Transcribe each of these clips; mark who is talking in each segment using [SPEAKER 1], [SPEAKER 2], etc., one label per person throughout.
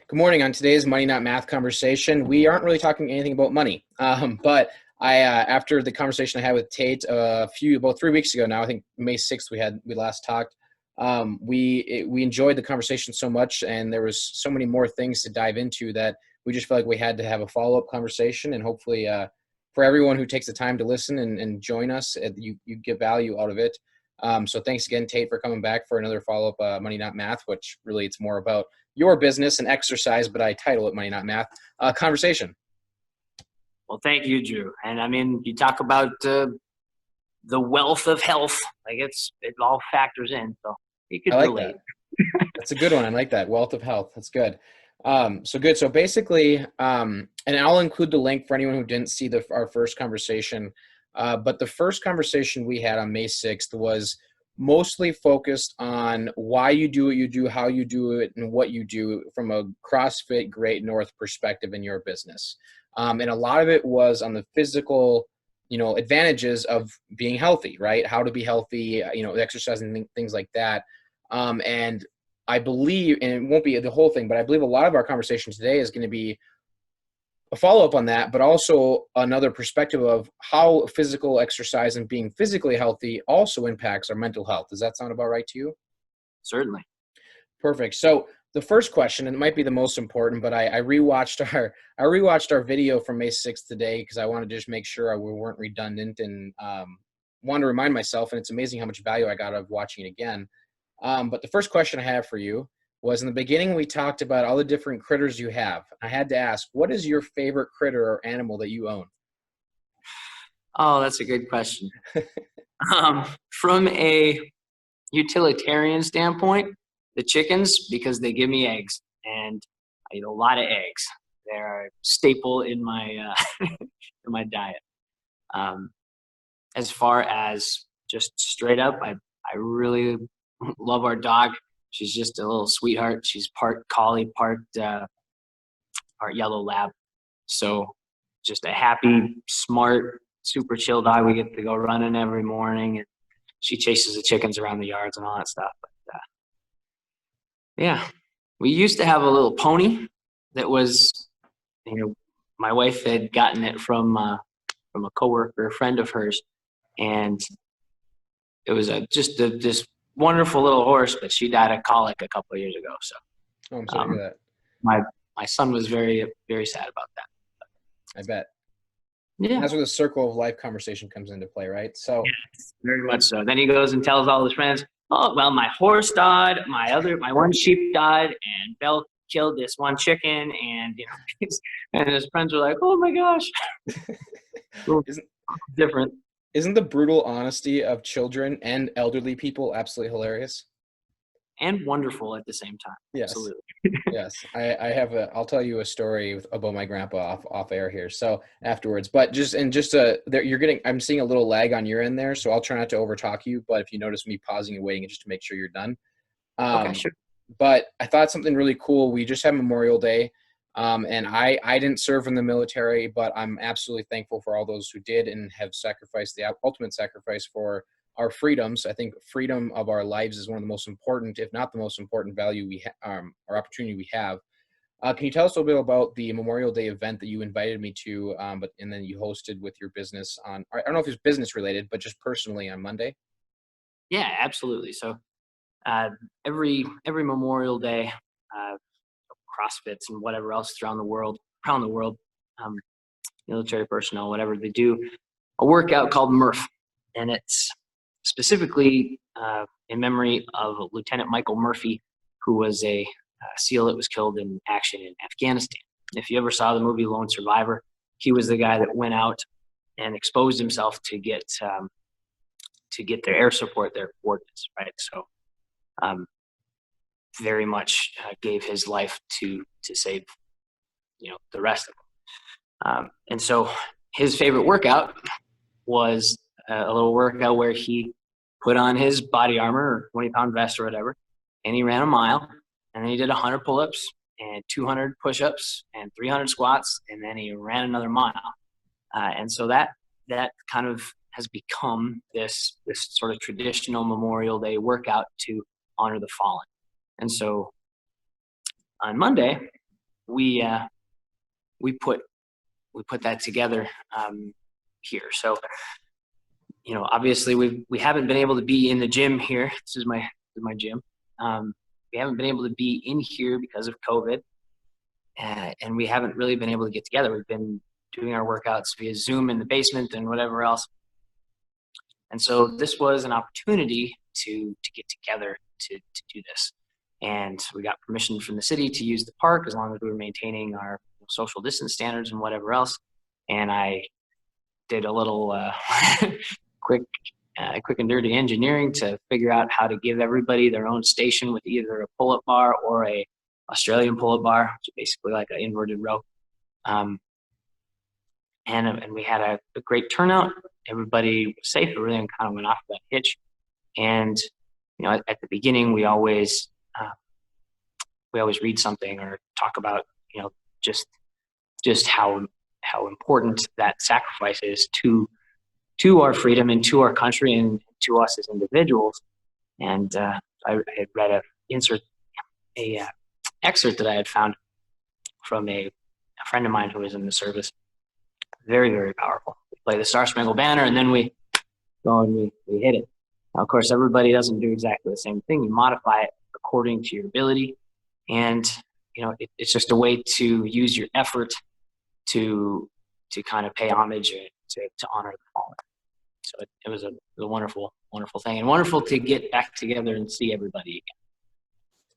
[SPEAKER 1] Good morning. On today's Money Not Math conversation, we aren't really talking anything about money, but after the conversation I had with Tate about 3 weeks ago now, I think May 6th we last talked. We enjoyed the conversation so much, and there was so many more things to dive into that we just felt like we had to have a follow-up conversation, and hopefully for everyone who takes the time to listen and join us, you get value out of it. So thanks again, Tate, for coming back for another follow-up Money Not Math, which really it's more about your business and exercise, but I title it Money Not Math conversation.
[SPEAKER 2] Well, thank you, Drew. And I mean, you talk about the wealth of health, like it all factors in. So you could relate.
[SPEAKER 1] That's a good one. I like that. Wealth of health. That's good. Good. So basically, and I'll include the link for anyone who didn't see our first conversation. But the first conversation we had on May 6th was mostly focused on why you do what you do, how you do it, and what you do from a CrossFit Great North perspective in your business. And a lot of it was on the physical, advantages of being healthy, right? How to be healthy, exercising, things like that. And I believe, and it won't be the whole thing, but I believe a lot of our conversation today is going to be a follow-up on that, but also another perspective of how physical exercise and being physically healthy also impacts our mental health. Does that sound about right to you?
[SPEAKER 2] Certainly.
[SPEAKER 1] Perfect. So the first question, and it might be the most important, but I rewatched our video from May 6th today because I wanted to just make sure we weren't redundant and wanted to remind myself, and it's amazing how much value I got out of watching it again. But the first question I have for you was, in the beginning, we talked about all the different critters you have. I had to ask, what is your favorite critter or animal that you own?
[SPEAKER 2] Oh, that's a good question. From a utilitarian standpoint, the chickens, because they give me eggs, and I eat a lot of eggs. They're a staple in my in my diet. As far as just straight up, I really love our dog. She's just a little sweetheart. She's part collie, part yellow lab. So just a happy, smart, super chill dog. We get to go running every morning, and she chases the chickens around the yards and all that stuff. But yeah, we used to have a little pony that was, my wife had gotten it from a coworker, a friend of hers, and it was just this wonderful little horse, but she died of colic a couple of years ago. So,
[SPEAKER 1] I'm sorry to hear that.
[SPEAKER 2] My son was very, very sad about that.
[SPEAKER 1] I bet.
[SPEAKER 2] Yeah,
[SPEAKER 1] and that's where the circle of life conversation comes into play, right? So,
[SPEAKER 2] yes, very much so. Then he goes and tells all his friends, "Oh, well, my horse died, my one sheep died, and Belle killed this one chicken," and and his friends were like, "Oh my gosh." Different.
[SPEAKER 1] Isn't the brutal honesty of children and elderly people absolutely hilarious?
[SPEAKER 2] And wonderful at the same time.
[SPEAKER 1] Yes.
[SPEAKER 2] Absolutely.
[SPEAKER 1] Yes. I'll tell you a story about my grandpa off air here. So afterwards, but I'm seeing a little lag on your end there. So I'll try not to overtalk you, but if you notice me pausing and waiting just to make sure you're done.
[SPEAKER 2] Okay, sure.
[SPEAKER 1] But I thought something really cool. We just had Memorial Day. And I didn't serve in the military, but I'm absolutely thankful for all those who did and have sacrificed the ultimate sacrifice for our freedoms. I think freedom of our lives is one of the most important, if not the most important value or opportunity we have. Can you tell us a little bit about the Memorial Day event that you invited me to, and then you hosted with your business I don't know if it's business related, but just personally on Monday?
[SPEAKER 2] Yeah, absolutely. So every Memorial Day, CrossFits and whatever else around the world, military personnel, whatever, they do a workout called Murph, and it's specifically in memory of Lieutenant Michael Murphy, who was a SEAL that was killed in action in Afghanistan. If you ever saw the movie Lone Survivor, he was the guy that went out and exposed himself to get their air support, their coordinates, right? So very much gave his life to save, the rest of them. And so his favorite workout was a little workout where he put on his body armor or 20-pound vest or whatever, and he ran a mile, and then he did 100 pull-ups and 200 push-ups and 300 squats, and then he ran another mile. And so that kind of has become this sort of traditional Memorial Day workout to honor the fallen. And so on Monday, we we put that together here. So, obviously we haven't been able to be in the gym here. This is my gym. We haven't been able to be in here because of COVID, and we haven't really been able to get together. We've been doing our workouts via Zoom in the basement and whatever else. And so this was an opportunity to get together to do this. And we got permission from the city to use the park as long as we were maintaining our social distance standards and whatever else. And I did a little quick and dirty engineering to figure out how to give everybody their own station with either a pull-up bar or a Australian pull-up bar, which is basically like an inverted row. And we had a great turnout. Everybody was safe. Everything kind of went off that hitch. And at the beginning, we always read something or talk about just how important that sacrifice is to our freedom and to our country and to us as individuals. And I had read a excerpt that I had found from a friend of mine who was in the service. Very, very powerful. We play the Star Spangled Banner, and then we go and we hit it. Now, of course, everybody doesn't do exactly the same thing. You modify it according to your ability, and it's just a way to use your effort to kind of pay homage and to honor the fallen. So it was a wonderful, wonderful thing, and wonderful to get back together and see everybody again.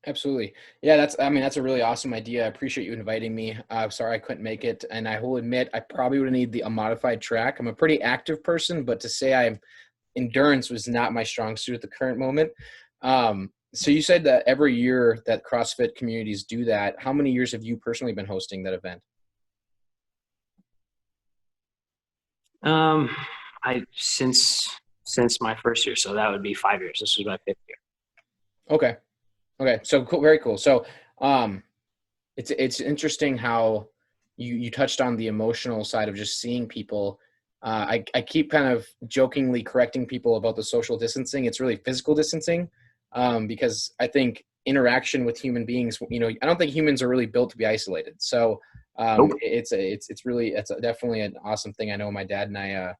[SPEAKER 1] Absolutely. Yeah, that's a really awesome idea. I appreciate you inviting me. Sorry I couldn't make it. And I will admit, I probably would need a modified track. I'm a pretty active person, but to say endurance was not my strong suit at the current moment. So you said that every year that CrossFit communities do that. How many years have you personally been hosting that event?
[SPEAKER 2] Since my first year. So that would be 5 years. This was my 5th year.
[SPEAKER 1] Okay. So cool. Very cool. So, it's interesting how you touched on the emotional side of just seeing people. I keep kind of jokingly correcting people about the social distancing. It's really physical distancing, because I think interaction with human beings, I don't think humans are really built to be isolated. So,
[SPEAKER 2] Nope.
[SPEAKER 1] it's definitely an awesome thing. I know my dad and I,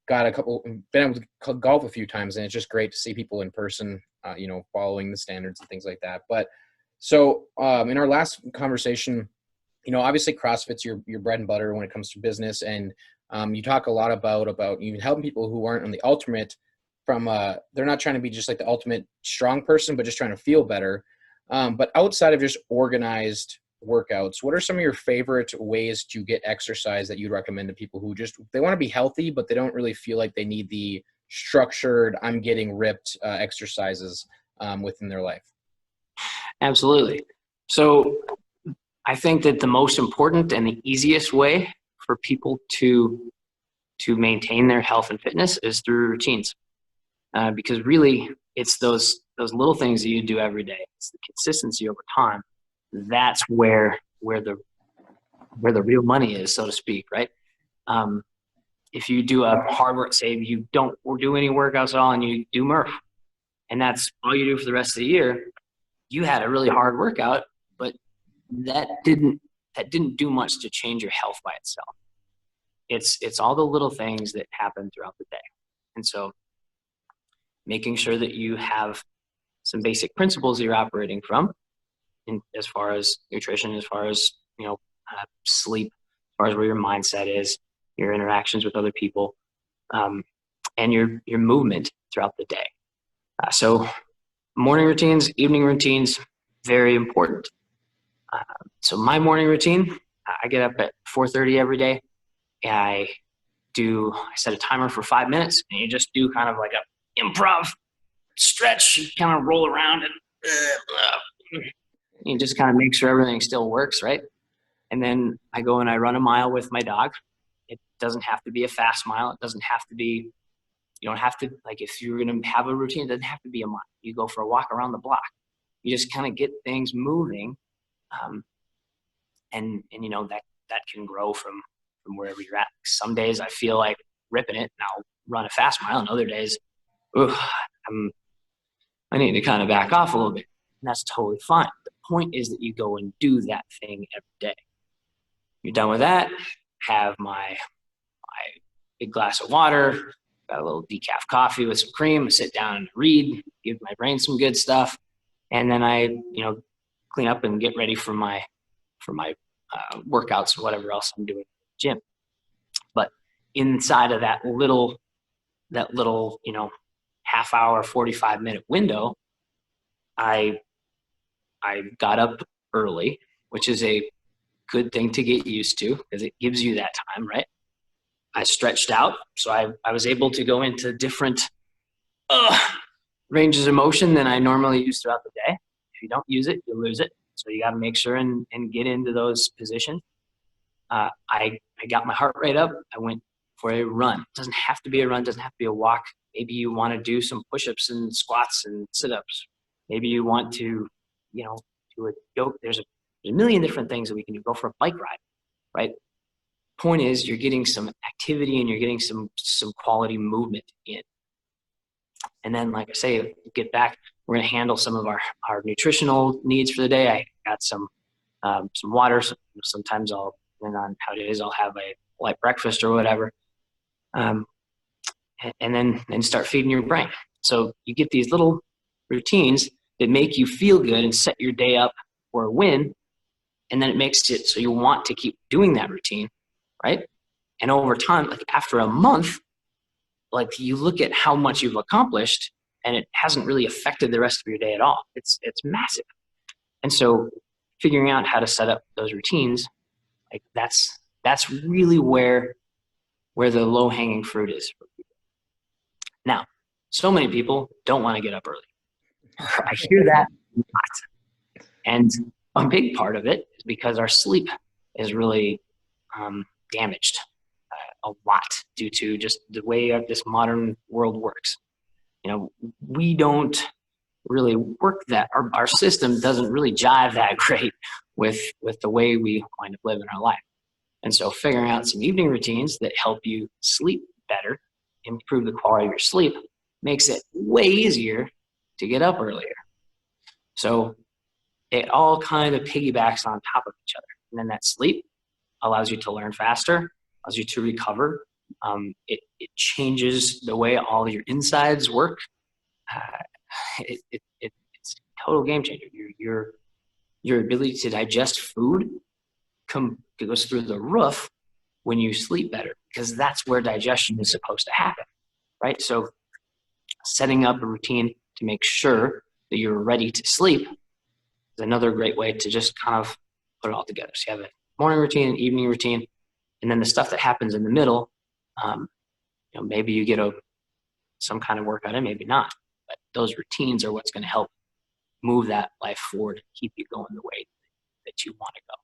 [SPEAKER 1] been able to golf a few times, and it's just great to see people in person, following the standards and things like that. But so, in our last conversation, obviously CrossFit's your bread and butter when it comes to business. And, you talk a lot about you helping people who aren't on the ultimate they're not trying to be just like the ultimate strong person, but just trying to feel better. But outside of just organized workouts, what are some of your favorite ways to get exercise that you'd recommend to people who they want to be healthy, but they don't really feel like they need the structured, I'm getting ripped exercises within their life?
[SPEAKER 2] Absolutely. So I think that the most important and the easiest way for people to maintain their health and fitness is through routines, because really it's those little things that you do every day. It's the consistency over time. That's where the real money is, so to speak, right? If you do a hard work, say you don't do any workouts at all and you do Murph, and that's all you do for the rest of the year, you had a really hard workout, but that didn't do much to change your health by itself. It's all the little things that happen throughout the day. And so making sure that you have some basic principles that you're operating from, as far as nutrition, as far as sleep, as far as where your mindset is, your interactions with other people, and your movement throughout the day. So morning routines, evening routines, very important. So my morning routine, I get up at 4:30 every day. I set a timer for 5 minutes, and you just do kind of like a improv stretch. You kind of roll around and you just kind of make sure everything still works, right? And then I go and I run a mile with my dog. It doesn't have to be a fast mile. It doesn't have to be, you don't have to, like if you're going to have a routine, it doesn't have to be a mile. You go for a walk around the block. You just kind of get things moving. And that can grow from wherever you're at. Some days I feel like ripping it and I'll run a fast mile, and other days, I need to kind of back off a little bit. And that's totally fine. point is that you go and do that thing every day. You're done with that, have my big glass of water, got a little decaf coffee with some cream, sit down and read, give my brain some good stuff. And then I, clean up and get ready for my workouts or whatever else I'm doing in the gym. But inside of that little, half hour, 45-minute window, I got up early, which is a good thing to get used to because it gives you that time, right? I stretched out, so I was able to go into different ranges of motion than I normally use throughout the day. If you don't use it, you lose it. So you got to make sure and get into those positions. I got my heart rate up. I went for a run. It doesn't have to be a run, doesn't have to be a walk. Maybe you want to do some push-ups and squats and sit-ups. Maybe you want to, do a yoga. There's a million different things that we can do. Go for a bike ride, right? Point is, you're getting some activity and you're getting some quality movement in. And then, like I say, get back. We're going to handle some of our nutritional needs for the day. I got some water. Sometimes depending on how it is, I'll have a light breakfast or whatever. And then start feeding your brain. So you get these little routines that make you feel good and set your day up for a win. And then it makes it so you want to keep doing that routine, right? And over time, like after a month, like you look at how much you've accomplished and it hasn't really affected the rest of your day at all. It's massive. And so figuring out how to set up those routines, like that's really where the low hanging fruit is for people. Now, so many people don't want to get up early. I hear that a lot. And a big part of it is because our sleep is really damaged a lot due to just the way this modern world works. We don't really work that. Our system doesn't really jive that great with the way we wind up living our life. And so figuring out some evening routines that help you sleep better, improve the quality of your sleep, makes it way easier to get up earlier. So it all kind of piggybacks on top of each other. And then that sleep allows you to learn faster, allows you to recover. It changes the way all your insides work. It's a total game changer. Your ability to digest food goes through the roof when you sleep better, because that's where digestion is supposed to happen, right? So setting up a routine to make sure that you're ready to sleep is another great way to just kind of put it all together. So you have a morning routine, an evening routine, and then the stuff that happens in the middle, maybe you get some kind of workout in, maybe not. But those routines are what's going to help move that life forward, keep you going the way that you want to go.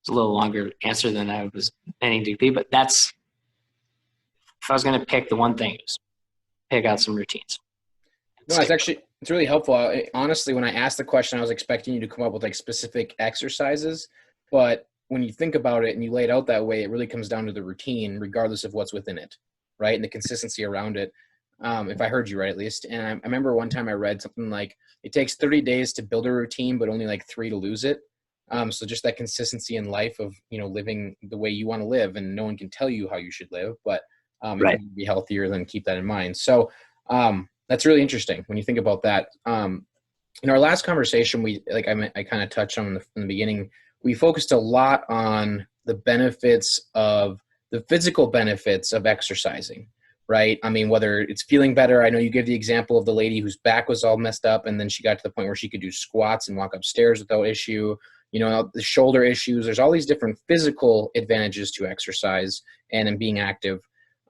[SPEAKER 2] It's a little longer answer than I was meaning to be, but if I was going to pick the one thing, just pick out some routines.
[SPEAKER 1] No, it's really helpful. Honestly, when I asked the question, I was expecting you to come up with like specific exercises, but when you think about it and you lay it out that way, it really comes down to the routine, regardless of what's within it, right? And the consistency around it. If I heard you right, at least. And I remember one time I read something like it takes 30 days to build a routine, but only like 3 to lose it. So just that consistency in life of, living the way you want to live, and no one can tell you how you should live, but if you want to be healthier, then keep that in mind. So that's really interesting when you think about that. In our last conversation, I kind of touched on in the beginning, we focused a lot on the benefits of the physical benefits of exercising, right? I mean, whether it's feeling better. I know you gave the example of the lady whose back was all messed up, and then she got to the point where she could do squats and walk upstairs without issue. The shoulder issues. There's all these different physical advantages to exercise and in being active.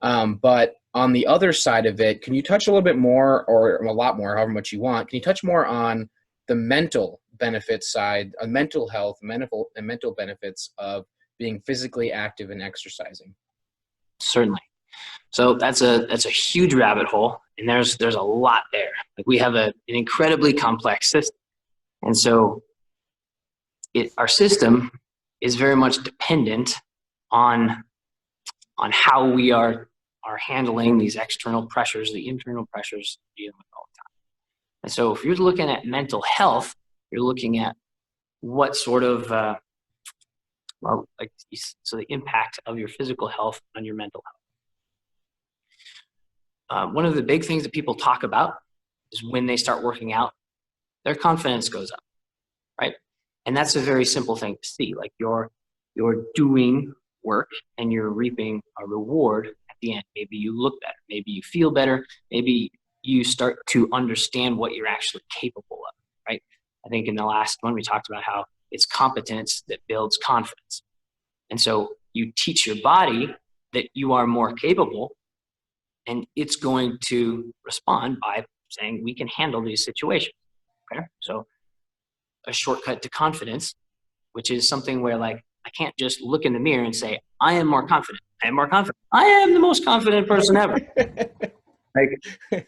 [SPEAKER 1] But on the other side of it, can you touch a little bit more, or a lot more, however much you want? Can you touch more on the mental benefits side, mental health, mental benefits of being physically active and exercising?
[SPEAKER 2] Certainly. So that's a huge rabbit hole, and there's a lot there. Like we have an incredibly complex system, and so our system is very much dependent on how we are handling these external pressures, the internal pressures we're dealing with all the time. And so if you're looking at mental health, you're looking at what sort of, so the impact of your physical health on your mental health. One of the big things that people talk about is when they start working out, their confidence goes up, right? And that's a very simple thing to see. Like you're doing work and you're reaping a reward at the end. Maybe you look better, maybe you feel better, maybe you start to understand what you're actually capable of, right? I think in the last one we talked about how it's competence that builds confidence. And so you teach your body that you are more capable, and it's going to respond by saying, we can handle these situations. Okay? So a shortcut to confidence, which is something where like, I can't just look in the mirror and say, I am more confident. I am more confident. I am the most confident person ever. Like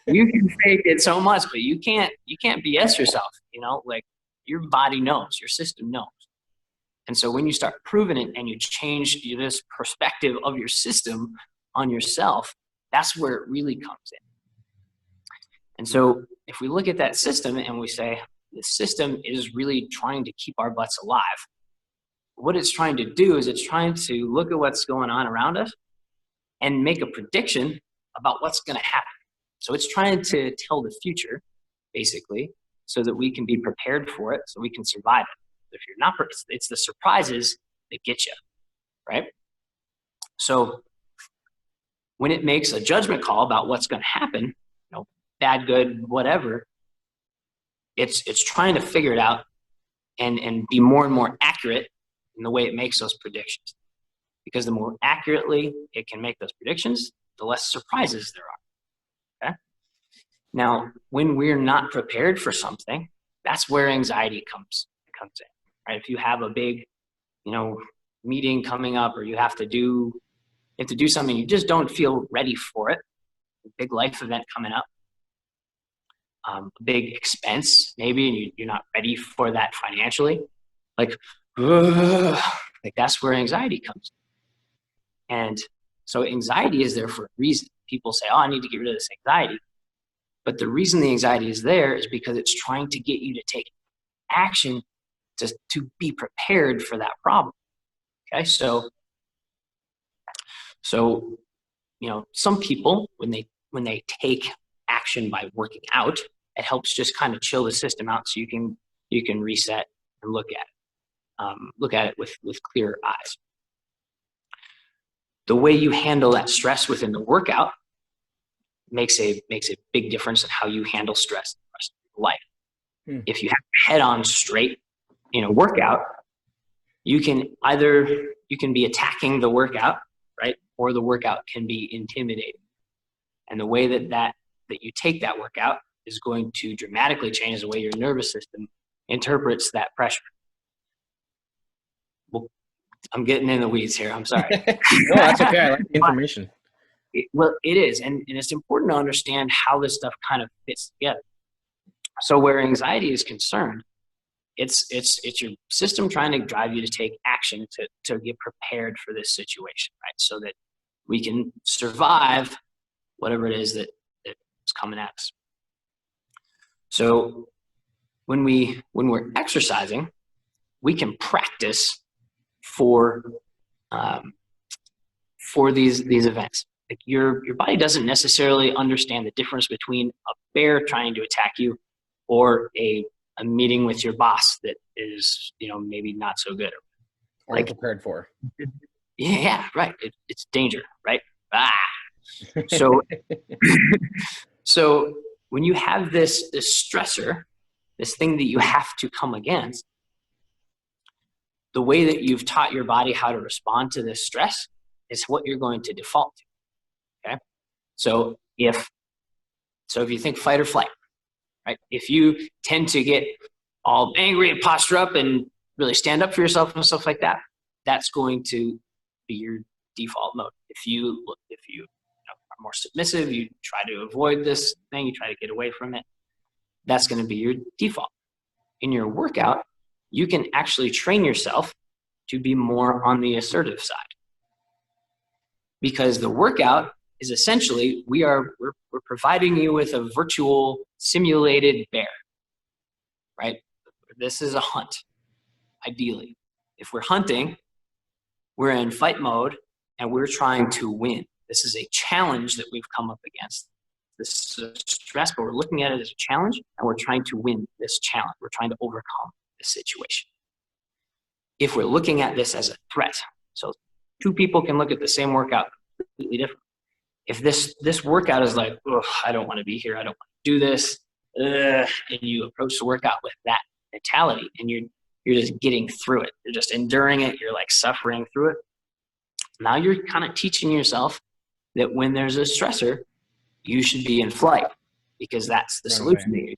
[SPEAKER 2] you can fake it so much, but you can't BS yourself, you know, like your body knows, your system knows. And so when you start proving it and you change this perspective of your system on yourself, that's where it really comes in. And so if we look at that system and we say, the system is really trying to keep our butts alive, what it's trying to do is it's trying to look at what's going on around us and make a prediction about what's going to happen. So it's trying to tell the future, basically, so that we can be prepared for it, so we can survive it. If you're not, it's the surprises that get you, right? So when it makes a judgment call about what's going to happen, you know, bad, good, whatever, it's trying to figure it out and be more and more accurate in the way it makes those predictions. Because the more accurately it can make those predictions, the less surprises there are. Okay? Now, when we're not prepared for something, that's where anxiety comes in. Right? If you have a big, you know, meeting coming up, or you have to do something, you just don't feel ready for it. A big life event coming up, a big expense maybe, and you're not ready for that financially. Like that's where anxiety comes in. And so anxiety is there for a reason. People say, oh, I need to get rid of this anxiety. But the reason the anxiety is there is because it's trying to get you to take action to be prepared for that problem. Okay, so you know, some people when they take action by working out, it helps just kind of chill the system out so you can reset and look at it with clear eyes. The way you handle that stress within the workout makes a big difference in how you handle stress in the rest of your life. If you have your head on straight in a workout, you can be attacking the workout, right? Or the workout can be intimidating. And the way that you take that workout is going to dramatically change the way your nervous system interprets that pressure. Well, I'm getting in the weeds here. I'm sorry.
[SPEAKER 1] No, that's okay. I like the information.
[SPEAKER 2] Well, it is. And it's important to understand how this stuff kind of fits together. So where anxiety is concerned, it's your system trying to drive you to take action to get prepared for this situation, right? So that we can survive whatever it is that is coming at us. So when we're exercising, we can practice for these events. Like your body doesn't necessarily understand the difference between a bear trying to attack you or a meeting with your boss that is, you know, maybe not so good.
[SPEAKER 1] Or like, prepared for.
[SPEAKER 2] Yeah, right. It's danger, right? So, so when you have this stressor, this thing that you have to come against, the way that you've taught your body how to respond to this stress is what you're going to default to. Okay. So if you think fight or flight, right? If you tend to get all angry and posture up and really stand up for yourself and stuff like that, that's going to be your default mode. If you are more submissive, you try to avoid this thing, you try to get away from it, that's going to be your default. In your workout, you can actually train yourself to be more on the assertive side. Because the workout is essentially, we're providing you with a virtual simulated bear, right? This is a hunt, ideally. If we're hunting, we're in fight mode and we're trying to win. This is a challenge that we've come up against. This is stress, but we're looking at it as a challenge and we're trying to win this challenge. We're trying to overcome this situation. If we're looking at this as a threat, so two people can look at the same workout completely different. If this workout is like, oh, I don't want to be here, I don't want to do this, and you approach the workout with that mentality, and you're just getting through it, you're just enduring it, you're like suffering through it. Now you're kind of teaching yourself that when there's a stressor, you should be in flight because that's the solution.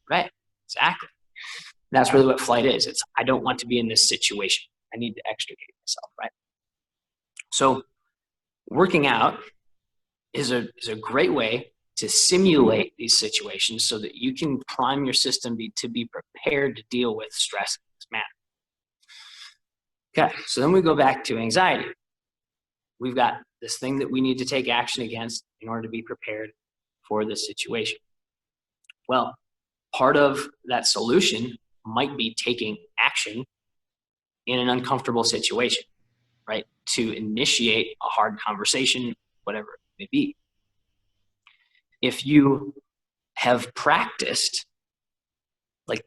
[SPEAKER 2] Right? Exactly. That's really what flight is. It's, I don't want to be in this situation. I need to extricate myself, right? So working out is a great way to simulate these situations so that you can prime your system to be prepared to deal with stress in this manner. Okay, so then we go back to anxiety. We've got this thing that we need to take action against in order to be prepared for this situation. Well, part of that solution might be taking action in an uncomfortable situation, right? To initiate a hard conversation, whatever it may be. If you have practiced like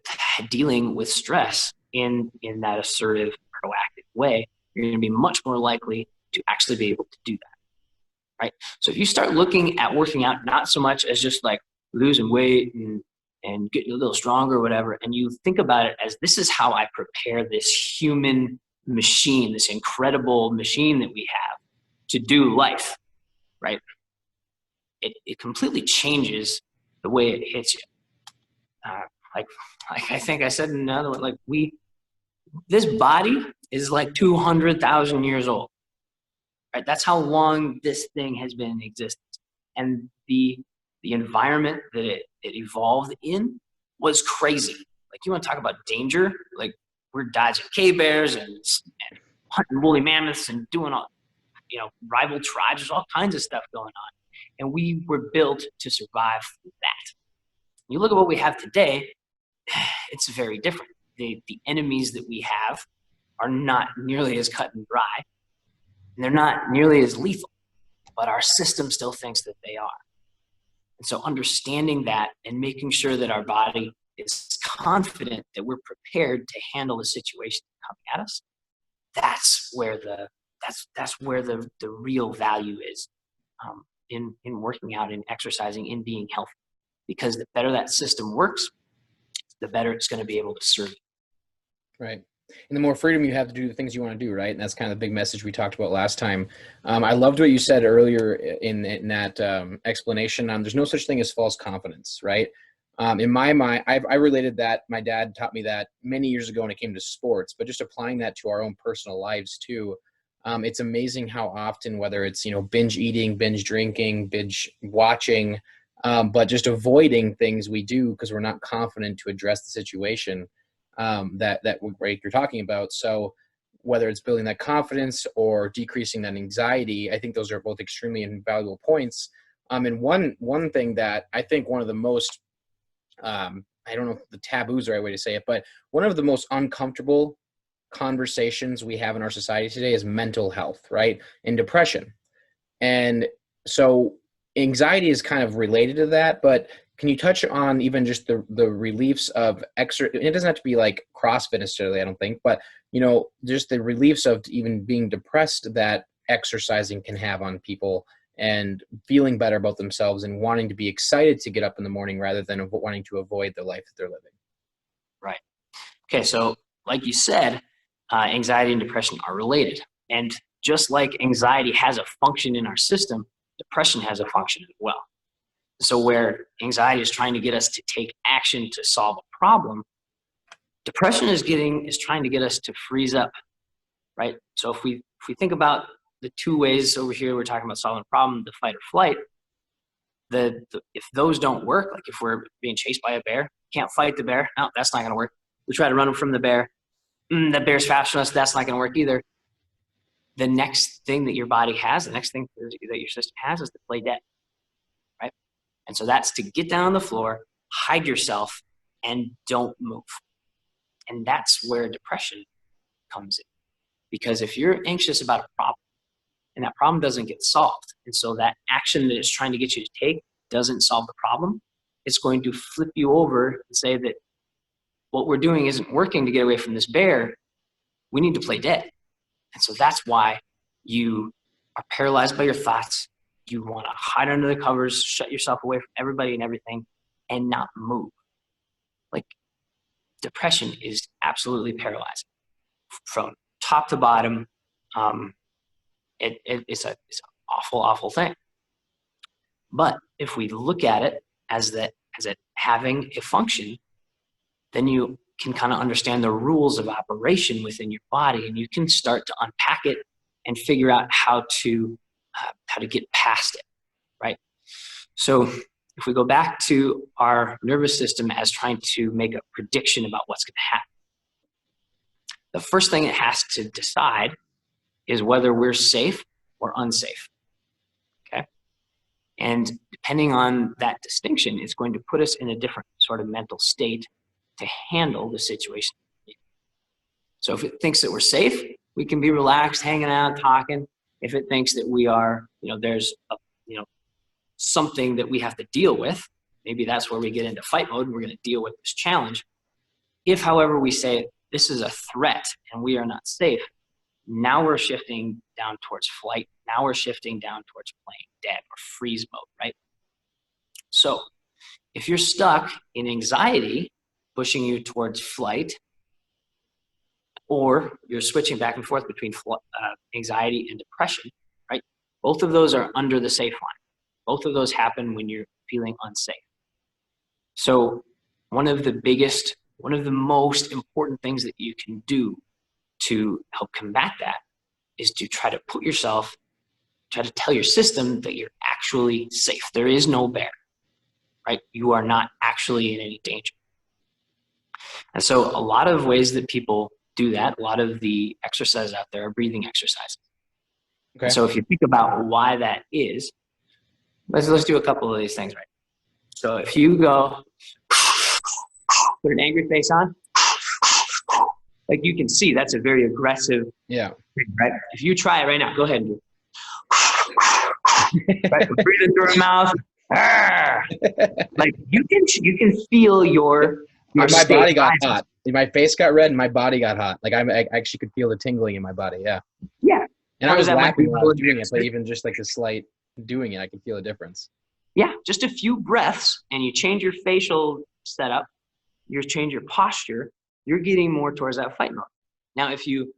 [SPEAKER 2] dealing with stress in that assertive, proactive way, you're going to be much more likely to actually be able to do that, right? So if you start looking at working out not so much as just like losing weight and getting a little stronger or whatever, and you think about it as this is how I prepare this human machine, this incredible machine that we have to do life, right? It completely changes the way it hits you. Like I think I said in another one, like this body is like 200,000 years old, right? That's how long this thing has been in existence. And the environment that it evolved in was crazy. Like you want to talk about danger? Like we're dodging cave bears and hunting woolly mammoths and doing all, rival tribes. There's all kinds of stuff going on. And we were built to survive that. You look at what we have today, it's very different. The enemies that we have are not nearly as cut and dry, and they're not nearly as lethal, but our system still thinks that they are. And so understanding that and making sure that our body is confident that we're prepared to handle the situation coming at us, that's where the real value is in working out, in exercising, in being healthy. Because the better that system works, the better it's going to be able to serve you.
[SPEAKER 1] Right. And the more freedom you have to do the things you want to do, right? And that's kind of the big message we talked about last time. I loved what you said earlier in that explanation. There's no such thing as false confidence, right? In my mind, I related that. My dad taught me that many years ago when it came to sports, but just applying that to our own personal lives too. It's amazing how often, whether it's, binge eating, binge drinking, binge watching, but just avoiding things we do because we're not confident to address the situation that you're talking about. So whether it's building that confidence or decreasing that anxiety, I think those are both extremely invaluable points. And one thing that I think one of the most, I don't know if the taboo is the right way to say it, but one of the most uncomfortable conversations we have in our society today is mental health, right? And depression. And so anxiety is kind of related to that, but can you touch on even just the reliefs of it doesn't have to be like CrossFit necessarily, I don't think, but just the reliefs of even being depressed that exercising can have on people and feeling better about themselves and wanting to be excited to get up in the morning rather than wanting to avoid the life that they're living.
[SPEAKER 2] Right. Okay. So like you said, anxiety and depression are related. And just like anxiety has a function in our system, depression has a function as well. So where anxiety is trying to get us to take action to solve a problem, depression is trying to get us to freeze up, right? So if we think about the two ways over here, we're talking about solving a problem, the fight or flight. If those don't work, like if we're being chased by a bear, can't fight the bear. No, that's not going to work. We try to run from the bear. That bear's faster than us. That's not going to work either. The next thing that your body has, the next thing that your system has is to play dead, right? And so that's to get down on the floor, hide yourself, and don't move. And that's where depression comes in. Because if you're anxious about a problem and that problem doesn't get solved, and so that action that it's trying to get you to take doesn't solve the problem, it's going to flip you over and say that what we're doing isn't working to get away from this bear. We need to play dead. And so that's why you are paralyzed by your thoughts. You want to hide under the covers, shut yourself away from everybody and everything, and not move. Like, depression is absolutely paralyzing from top to bottom. It's an awful, awful thing. But if we look at it as it having a function, then you can kind of understand the rules of operation within your body, and you can start to unpack it and figure out how to get past it, right? So if we go back to our nervous system as trying to make a prediction about what's going to happen, the first thing it has to decide is whether we're safe or unsafe, okay? And depending on that distinction, it's going to put us in a different sort of mental state to handle the situation. So if it thinks that we're safe, we can be relaxed, hanging out, talking. If it thinks that we are, there's something that we have to deal with, maybe that's where we get into fight mode and we're going to deal with this challenge. If, however, we say this is a threat and we are not safe, now we're shifting down towards flight. Now we're shifting down towards playing dead or freeze mode, right? So if you're stuck in anxiety, pushing you towards flight, or you're switching back and forth between anxiety and depression, right? Both of those are under the safe line. Both of those happen when you're feeling unsafe. So one of the most important things that you can do to help combat that is to try to tell your system that you're actually safe. There is no bear, right? You are not actually in any danger. And so a lot of ways that people do that, a lot of the exercises out there are breathing exercises. Okay. So if you think about why that is, let's do a couple of these things, right? So if you go, put an angry face on, like you can see, that's a very aggressive thing, right? If you try it right now, go ahead and do it. Right? Breathing through your mouth. Like you can feel your
[SPEAKER 1] my body got hot. My face got red and my body got hot. Like I actually could feel the tingling in my body. Yeah.
[SPEAKER 2] Yeah.
[SPEAKER 1] And I was laughing while I was doing it, but even just like the slight doing it, I could feel a difference.
[SPEAKER 2] Yeah. Just a few breaths and you change your facial setup, you change your posture, you're getting more towards that fight mode. Now, if you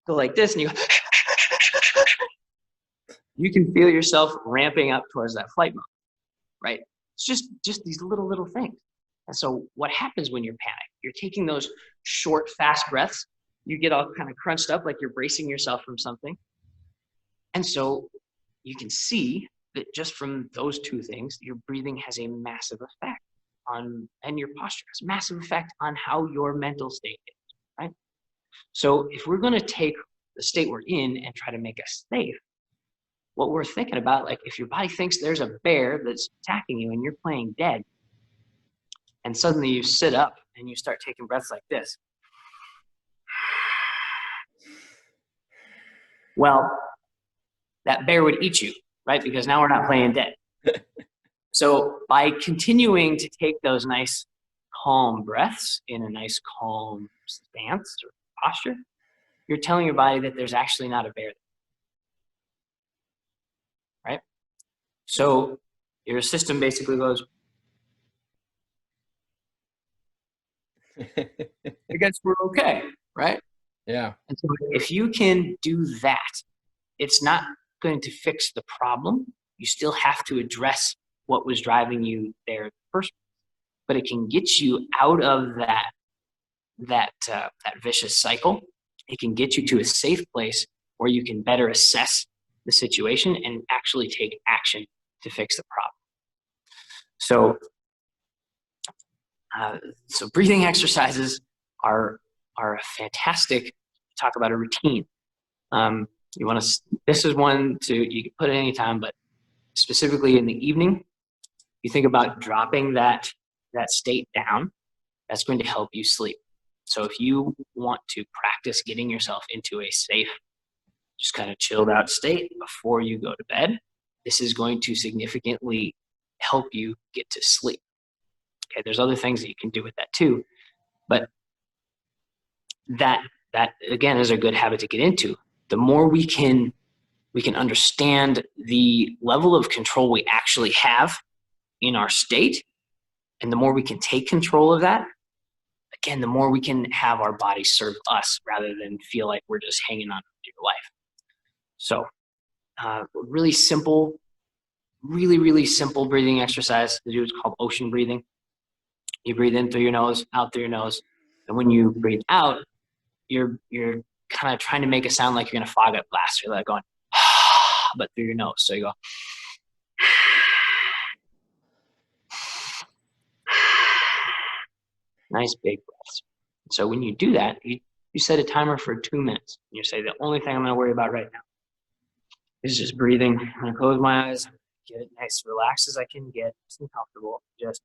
[SPEAKER 2] go like this and you go, you can feel yourself ramping up towards that flight mode, right? It's just these little things. And so what happens when you're panicked? You're taking those short, fast breaths. You get all kind of crunched up like you're bracing yourself from something. And so you can see that just from those two things, your breathing has a massive effect and your posture has a massive effect on how your mental state is, right? So if we're going to take the state we're in and try to make us safe, what we're thinking about, like if your body thinks there's a bear that's attacking you and you're playing dead, and suddenly you sit up and you start taking breaths like this. Well, that bear would eat you, right? Because now we're not playing dead. So by continuing to take those nice calm breaths in a nice calm stance or posture, you're telling your body that there's actually not a bear there, right? So your system basically goes, I guess we're okay, right?
[SPEAKER 1] Yeah.
[SPEAKER 2] And so if you can do that, it's not going to fix the problem. You still have to address what was driving you there in the first place, but it can get you out of that vicious cycle. It can get you to a safe place where you can better assess the situation and actually take action to fix the problem. So breathing exercises are a fantastic. Talk about a routine. This is one you can put it anytime, but specifically in the evening, you think about dropping that state down. That's going to help you sleep. So if you want to practice getting yourself into a safe, just kind of chilled out state before you go to bed, this is going to significantly help you get to sleep. Okay, there's other things that you can do with that too, but that again is a good habit to get into. The more we can understand the level of control we actually have in our state, and the more we can take control of that, again, the more we can have our body serve us rather than feel like we're just hanging on to your life. So really simple, really simple breathing exercise to do is called ocean breathing. You breathe in through your nose, out through your nose. And when you breathe out, you're kind of trying to make a sound like you're going to fog up glass. You're like going, but through your nose. So you go, nice big breaths. So when you do that, you set a timer for 2 minutes. And you say, the only thing I'm going to worry about right now is just breathing. I'm going to close my eyes, get it nice, relaxed as I can get, nice and comfortable. Just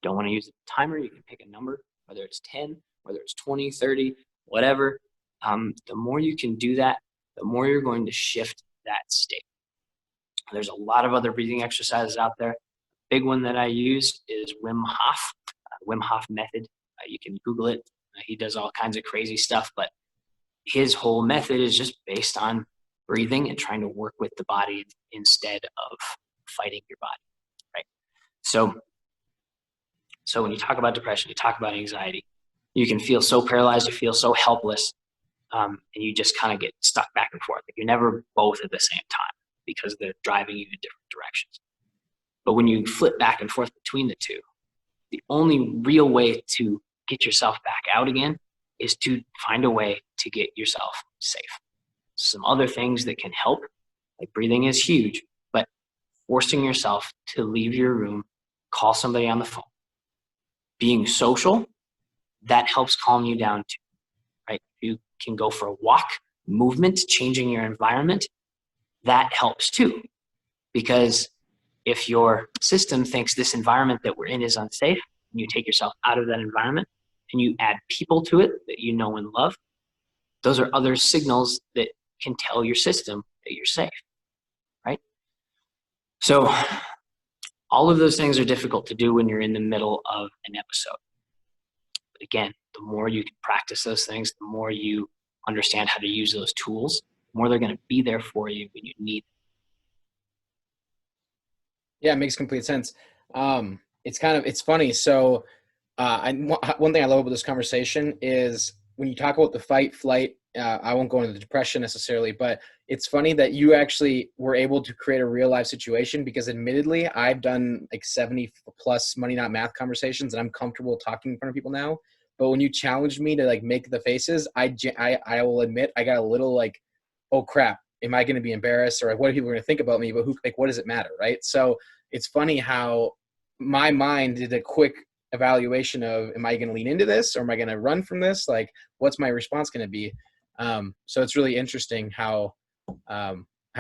[SPEAKER 2] don't want to use a timer. You can pick a number, whether it's 10, whether it's 20, 30, whatever. The more you can do that, the more you're going to shift that state. There's a lot of other breathing exercises out there. Big one that I use is Wim Hof, Wim Hof method. You can Google it. He does all kinds of crazy stuff, but his whole method is just based on breathing and trying to work with the body instead of fighting your body, right? So when you talk about depression, you talk about anxiety, you can feel so paralyzed, you feel so helpless, and you just kind of get stuck back and forth. You're never both at the same time because they're driving you in different directions. But when you flip back and forth between the two, the only real way to get yourself back out again is to find a way to get yourself safe. Some other things that can help, like breathing is huge, but forcing yourself to leave your room, call somebody on the phone. Being social, that helps calm you down too, right? You can go for a walk, movement, changing your environment, that helps too. Because if your system thinks this environment that we're in is unsafe, and you take yourself out of that environment and you add people to it that you know and love, those are other signals that can tell your system that you're safe, right? So all of those things are difficult to do when you're in the middle of an episode. But again, the more you can practice those things, the more you understand how to use those tools, the more they're going to be there for you when you need them.
[SPEAKER 1] Yeah, it makes complete sense. It's funny. So one thing I love about this conversation is when you talk about the fight, flight, I won't go into the depression necessarily, but it's funny that you actually were able to create a real life situation, because admittedly I've done like 70 plus money, not math conversations, and I'm comfortable talking in front of people now. But when you challenged me to like make the faces, I will admit I got a little like, oh crap, am I going to be embarrassed, or like, what are people going to think about me? But what does it matter? Right. So it's funny how my mind did a quick evaluation of, am I going to lean into this, or am I going to run from this? Like, what's my response going to be? So it's really interesting how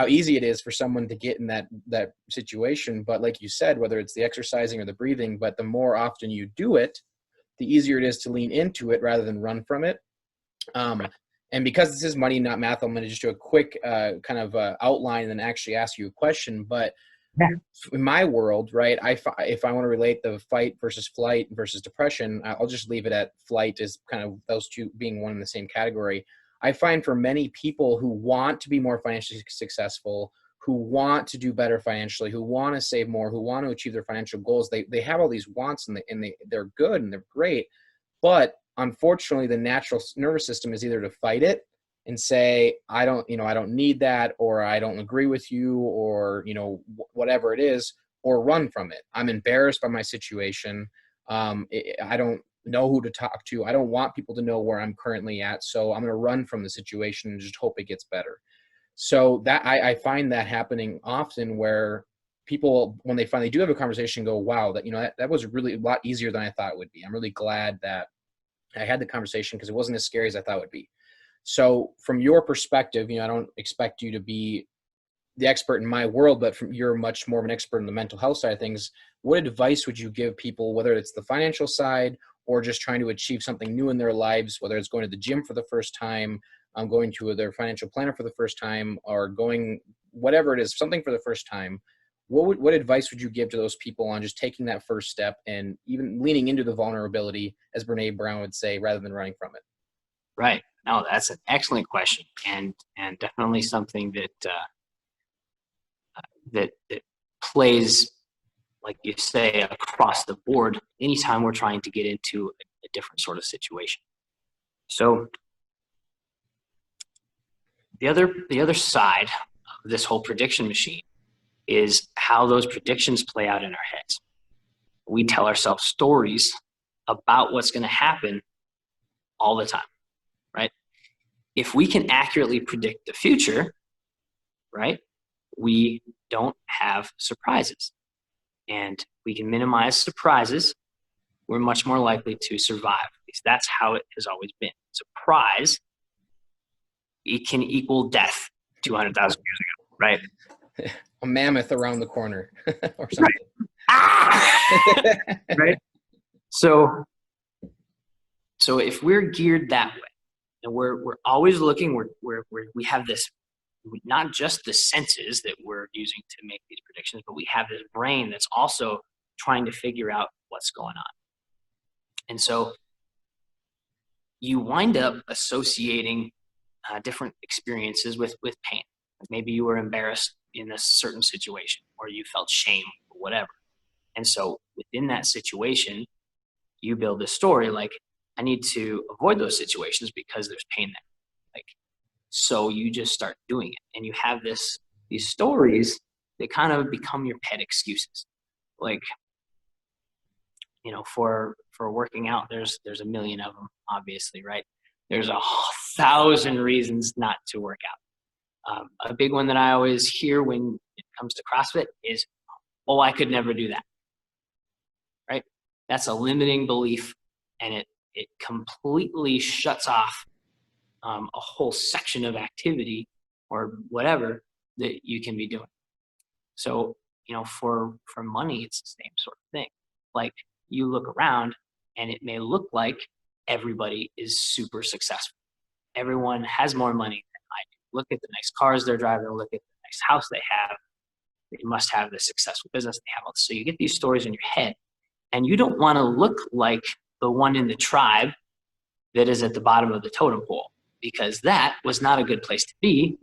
[SPEAKER 1] easy it is for someone to get in that situation. But like you said, whether it's the exercising or the breathing, but the more often you do it, the easier it is to lean into it rather than run from it. And because this is money, not math, I'm going to just do a quick outline and then actually ask you a question. But in my world, right, if I want to relate the fight versus flight versus depression, I'll just leave it at flight as kind of those two being one in the same category. I find for many people who want to be more financially successful, who want to do better financially, who want to save more, who want to achieve their financial goals, they have all these wants and they're good and they're great. But unfortunately, the natural nervous system is either to fight it and say, I don't need that, or I don't agree with you, or, whatever it is, or run from it. I'm embarrassed by my situation. I don't know who to talk to. I don't want people to know where I'm currently at. So I'm going to run from the situation and just hope it gets better. So that I find that happening often, where people, when they finally do have a conversation, go, wow, that was really a lot easier than I thought it would be. I'm really glad that I had the conversation, because it wasn't as scary as I thought it would be. So from your perspective, I don't expect you to be the expert in my world, but you're much more of an expert in the mental health side of things. What advice would you give people, whether it's the financial side or just trying to achieve something new in their lives, whether it's going to the gym for the first time, going to their financial planner for the first time, or going, whatever it is, something for the first time? What advice would you give to those people on just taking that first step and even leaning into the vulnerability, as Brene Brown would say, rather than running from it?
[SPEAKER 2] Right. No, that's an excellent question, and definitely something that plays, like you say, across the board anytime we're trying to get into a different sort of situation. So the other side of this whole prediction machine is how those predictions play out in our heads. We tell ourselves stories about what's going to happen all the time, right? If we can accurately predict the future, right, we don't have surprises. And we can minimize surprises, we're much more likely to survive. At least that's how it has always been. Surprise, it can equal death 200,000 years ago, right?
[SPEAKER 1] A mammoth around the corner or something.
[SPEAKER 2] Right. Ah! Right? So if we're geared that way, and we're always looking, we have this, not just the senses that we're using to make these predictions, but we have this brain that's also trying to figure out what's going on. And so you wind up associating different experiences with pain. Like maybe you were embarrassed in a certain situation, or you felt shame or whatever. And so within that situation, you build this story like, I need to avoid those situations because there's pain there. Like, so you just start doing it, and you have these stories that kind of become your pet excuses. Like, you know, for working out, there's a million of them, obviously, right? There's 1,000 reasons not to work out. A big one that I always hear when it comes to CrossFit is, oh, I could never do that, right? That's a limiting belief, and it completely shuts off a whole section of activity or whatever that you can be doing. So, you know, for money, it's the same sort of thing. Like, you look around and it may look like everybody is super successful. Everyone has more money than I do. Look at the nice cars they're driving. Look at the nice house they have. They must have the successful business they have. So you get these stories in your head, and you don't want to look like the one in the tribe that is at the bottom of the totem pole, because that was not a good place to be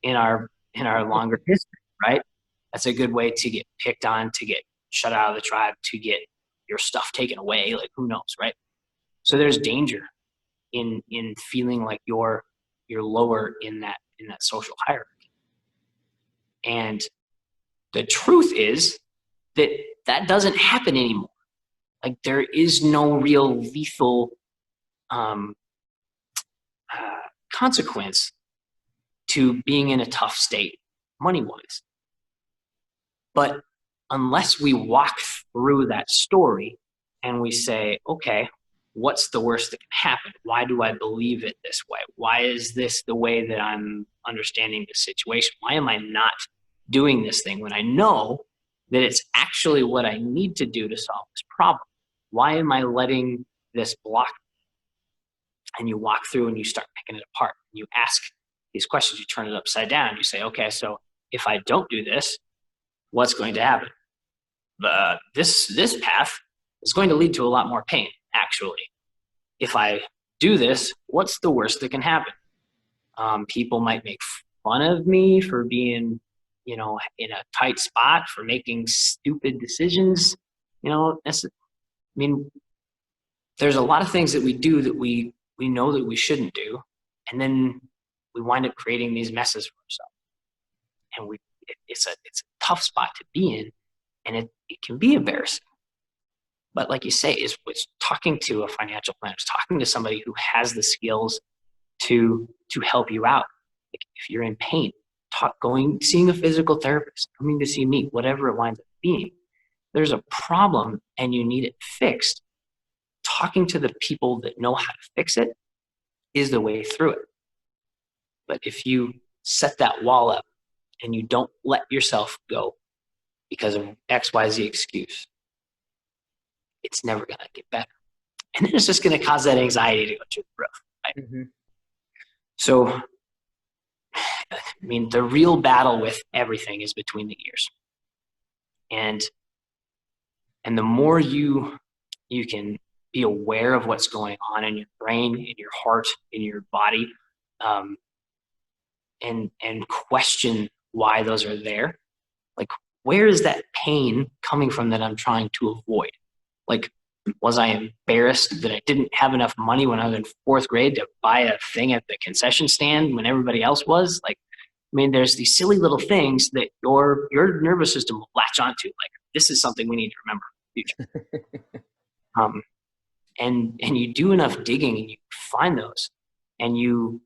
[SPEAKER 2] in our longer history, right? That's a good way to get picked on, to get shut out of the tribe, to get your stuff taken away. Like, who knows, right? So there's danger in feeling like you're lower in that social hierarchy. And the truth is that doesn't happen anymore. Like, there is no real lethal consequence to being in a tough state money-wise. But unless we walk through that story and we say, okay, what's the worst that can happen? Why do I believe it this way? Why is this the way that I'm understanding the situation? Why am I not doing this thing when I know that it's actually what I need to do to solve this problem? Why am I letting this block me? And you walk through and you start picking it apart. You ask these questions, you turn it upside down. You say, okay, so if I don't do this, what's going to happen? This path is going to lead to a lot more pain, actually. If I do this, what's the worst that can happen? People might make fun of me for being, you know, in a tight spot, for making stupid decisions. You know, there's a lot of things that we do that we know that we shouldn't do, and then we wind up creating these messes for ourselves. And it's a tough spot to be in, and it can be embarrassing. But like you say, it's talking to a financial planner, it's talking to somebody who has the skills to help you out. Like, if you're in pain, seeing a physical therapist, coming to see me, whatever it winds up being. There's a problem and you need it fixed. Talking to the people that know how to fix it is the way through it. But if you set that wall up and you don't let yourself go because of XYZ excuse, it's never going to get better. And then it's just going to cause that anxiety to go through the roof. Right?
[SPEAKER 1] Mm-hmm.
[SPEAKER 2] So, I mean, the real battle with everything is between the ears. And the more you can be aware of what's going on in your brain, in your heart, in your body, and question why those are there. Like, where is that pain coming from that I'm trying to avoid? Like, was I embarrassed that I didn't have enough money when I was in 4th grade to buy a thing at the concession stand when everybody else was? Like, I mean, there's these silly little things that your nervous system will latch onto. Like, this is something we need to remember in the future. And you do enough digging and you find those, and you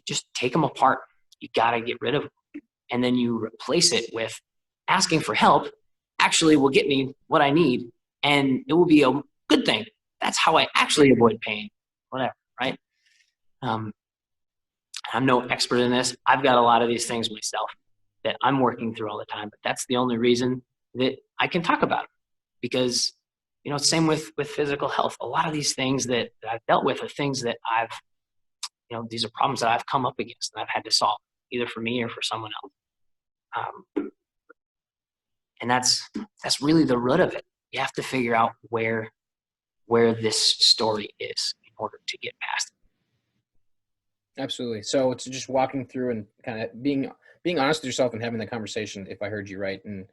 [SPEAKER 2] just take them apart. You got to get rid of them. And then you replace it with asking for help actually will get me what I need, and it will be a good thing. That's how I actually avoid pain, whatever, right? I'm no expert in this. I've got a lot of these things myself that I'm working through all the time, but that's the only reason that I can talk about it. Because, same with physical health. A lot of these things that I've dealt with are things that these are problems that I've come up against and I've had to solve, either for me or for someone else. And that's really the root of it. You have to figure out where this story is in order to get past it.
[SPEAKER 1] Absolutely. So it's just walking through and kind of being honest with yourself and having the conversation, if I heard you right, and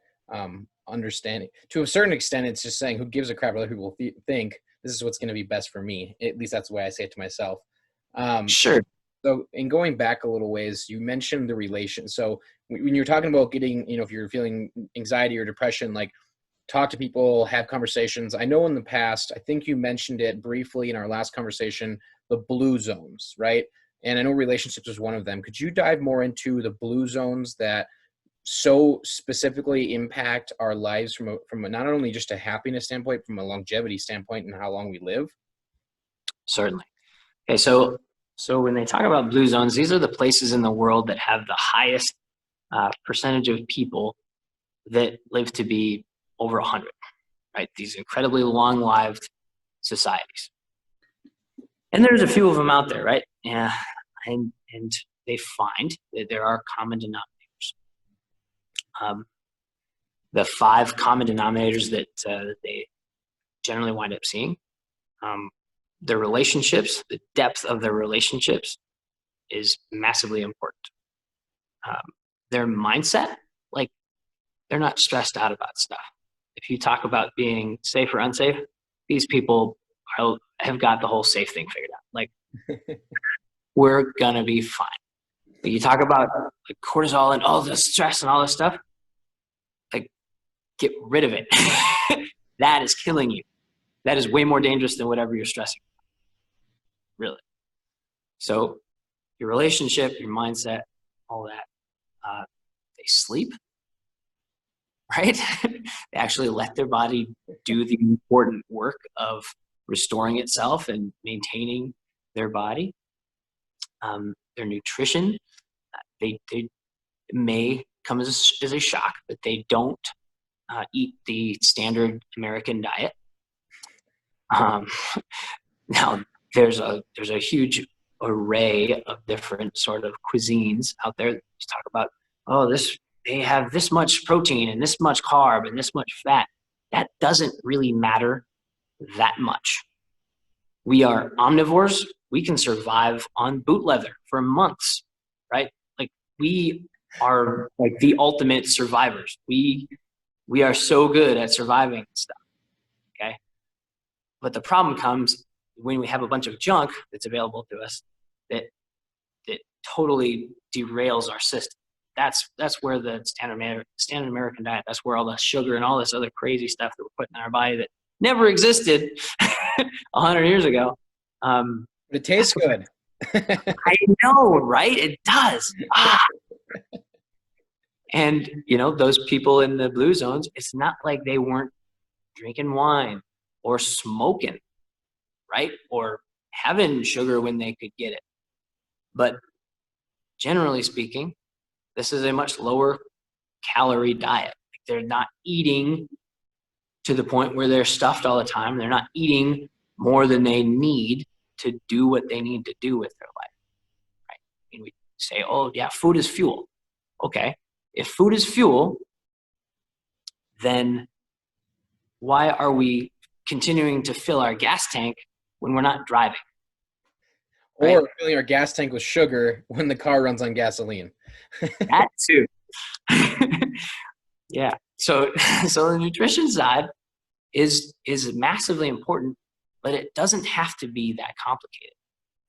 [SPEAKER 1] understanding. To a certain extent, it's just saying, who gives a crap what other people think? This is what's going to be best for me. At least that's the way I say it to myself.
[SPEAKER 2] Sure.
[SPEAKER 1] So in going back a little ways, you mentioned the relation. So when you're talking about getting, if you're feeling anxiety or depression, like, talk to people, have conversations. I know in the past, I think you mentioned it briefly in our last conversation, the blue zones, right? And I know relationships is one of them. Could you dive more into the blue zones that so specifically impact our lives from a not only just a happiness standpoint, from a longevity standpoint and how long we live?
[SPEAKER 2] Certainly. Okay, so when they talk about blue zones, these are the places in the world that have the highest percentage of people that live to be over 100, right? These incredibly long-lived societies. And there's a few of them out there, right? Yeah, and they find that there are common denominators. The 5 common denominators that they generally wind up seeing, their relationships, the depth of their relationships is massively important. Their mindset, like, they're not stressed out about stuff. If you talk about being safe or unsafe, these people have got the whole safe thing figured out. Like, we're going to be fine. But you talk about like cortisol and all the stress and all this stuff, like, get rid of it. That is killing you. That is way more dangerous than whatever you're stressing. Really. So your relationship, your mindset, all that, they sleep, right? They actually let their body do the important work of restoring itself and maintaining their body. Their nutrition, they may come as a shock, but they don't eat the standard American diet. Now, there's a huge array of different sort of cuisines out there. You talk about, they have this much protein and this much carb and this much fat. That doesn't really matter that much. We are omnivores. We can survive on boot leather for months, right? Like, we are like the ultimate survivors. We are so good at surviving and stuff. Okay. But the problem comes when we have a bunch of junk that's available to us that totally derails our system. That's where the standard American diet, that's where all the sugar and all this other crazy stuff that we're putting in our body that never existed 100 years ago.
[SPEAKER 1] It tastes good.
[SPEAKER 2] I know, right? It does. And, those people in the blue zones, it's not like they weren't drinking wine or smoking, right? Or having sugar when they could get it. But generally speaking, This is a much lower calorie diet. They're not eating to the point where they're stuffed all the time. They're not eating more than they need to do what they need to do with their life, right? I mean, we say, oh yeah, food is fuel. Okay, if food is fuel, then why are we continuing to fill our gas tank when we're not driving? Right?
[SPEAKER 1] Or filling our gas tank with sugar when the car runs on gasoline.
[SPEAKER 2] That too. Yeah. So the nutrition side is massively important, but it doesn't have to be that complicated.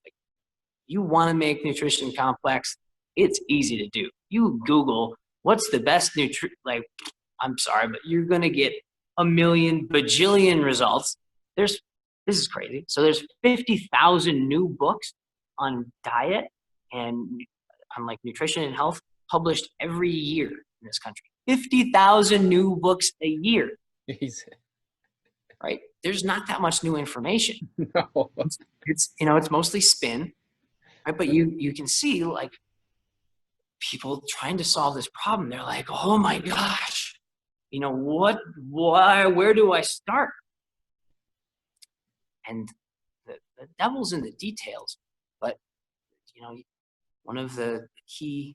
[SPEAKER 2] Like, you want to make nutrition complex, it's easy to do. You Google what's the best I'm sorry, but you're gonna get a million bajillion results. This is crazy. So there's 50,000 new books on diet and on like nutrition and health published every year in this country. 50,000 new books a year. Right? There's not that much new information.
[SPEAKER 1] No.
[SPEAKER 2] It's mostly spin, right? But you can see like people trying to solve this problem. They're like, oh my gosh, where do I start? And the devil's in the details. But one key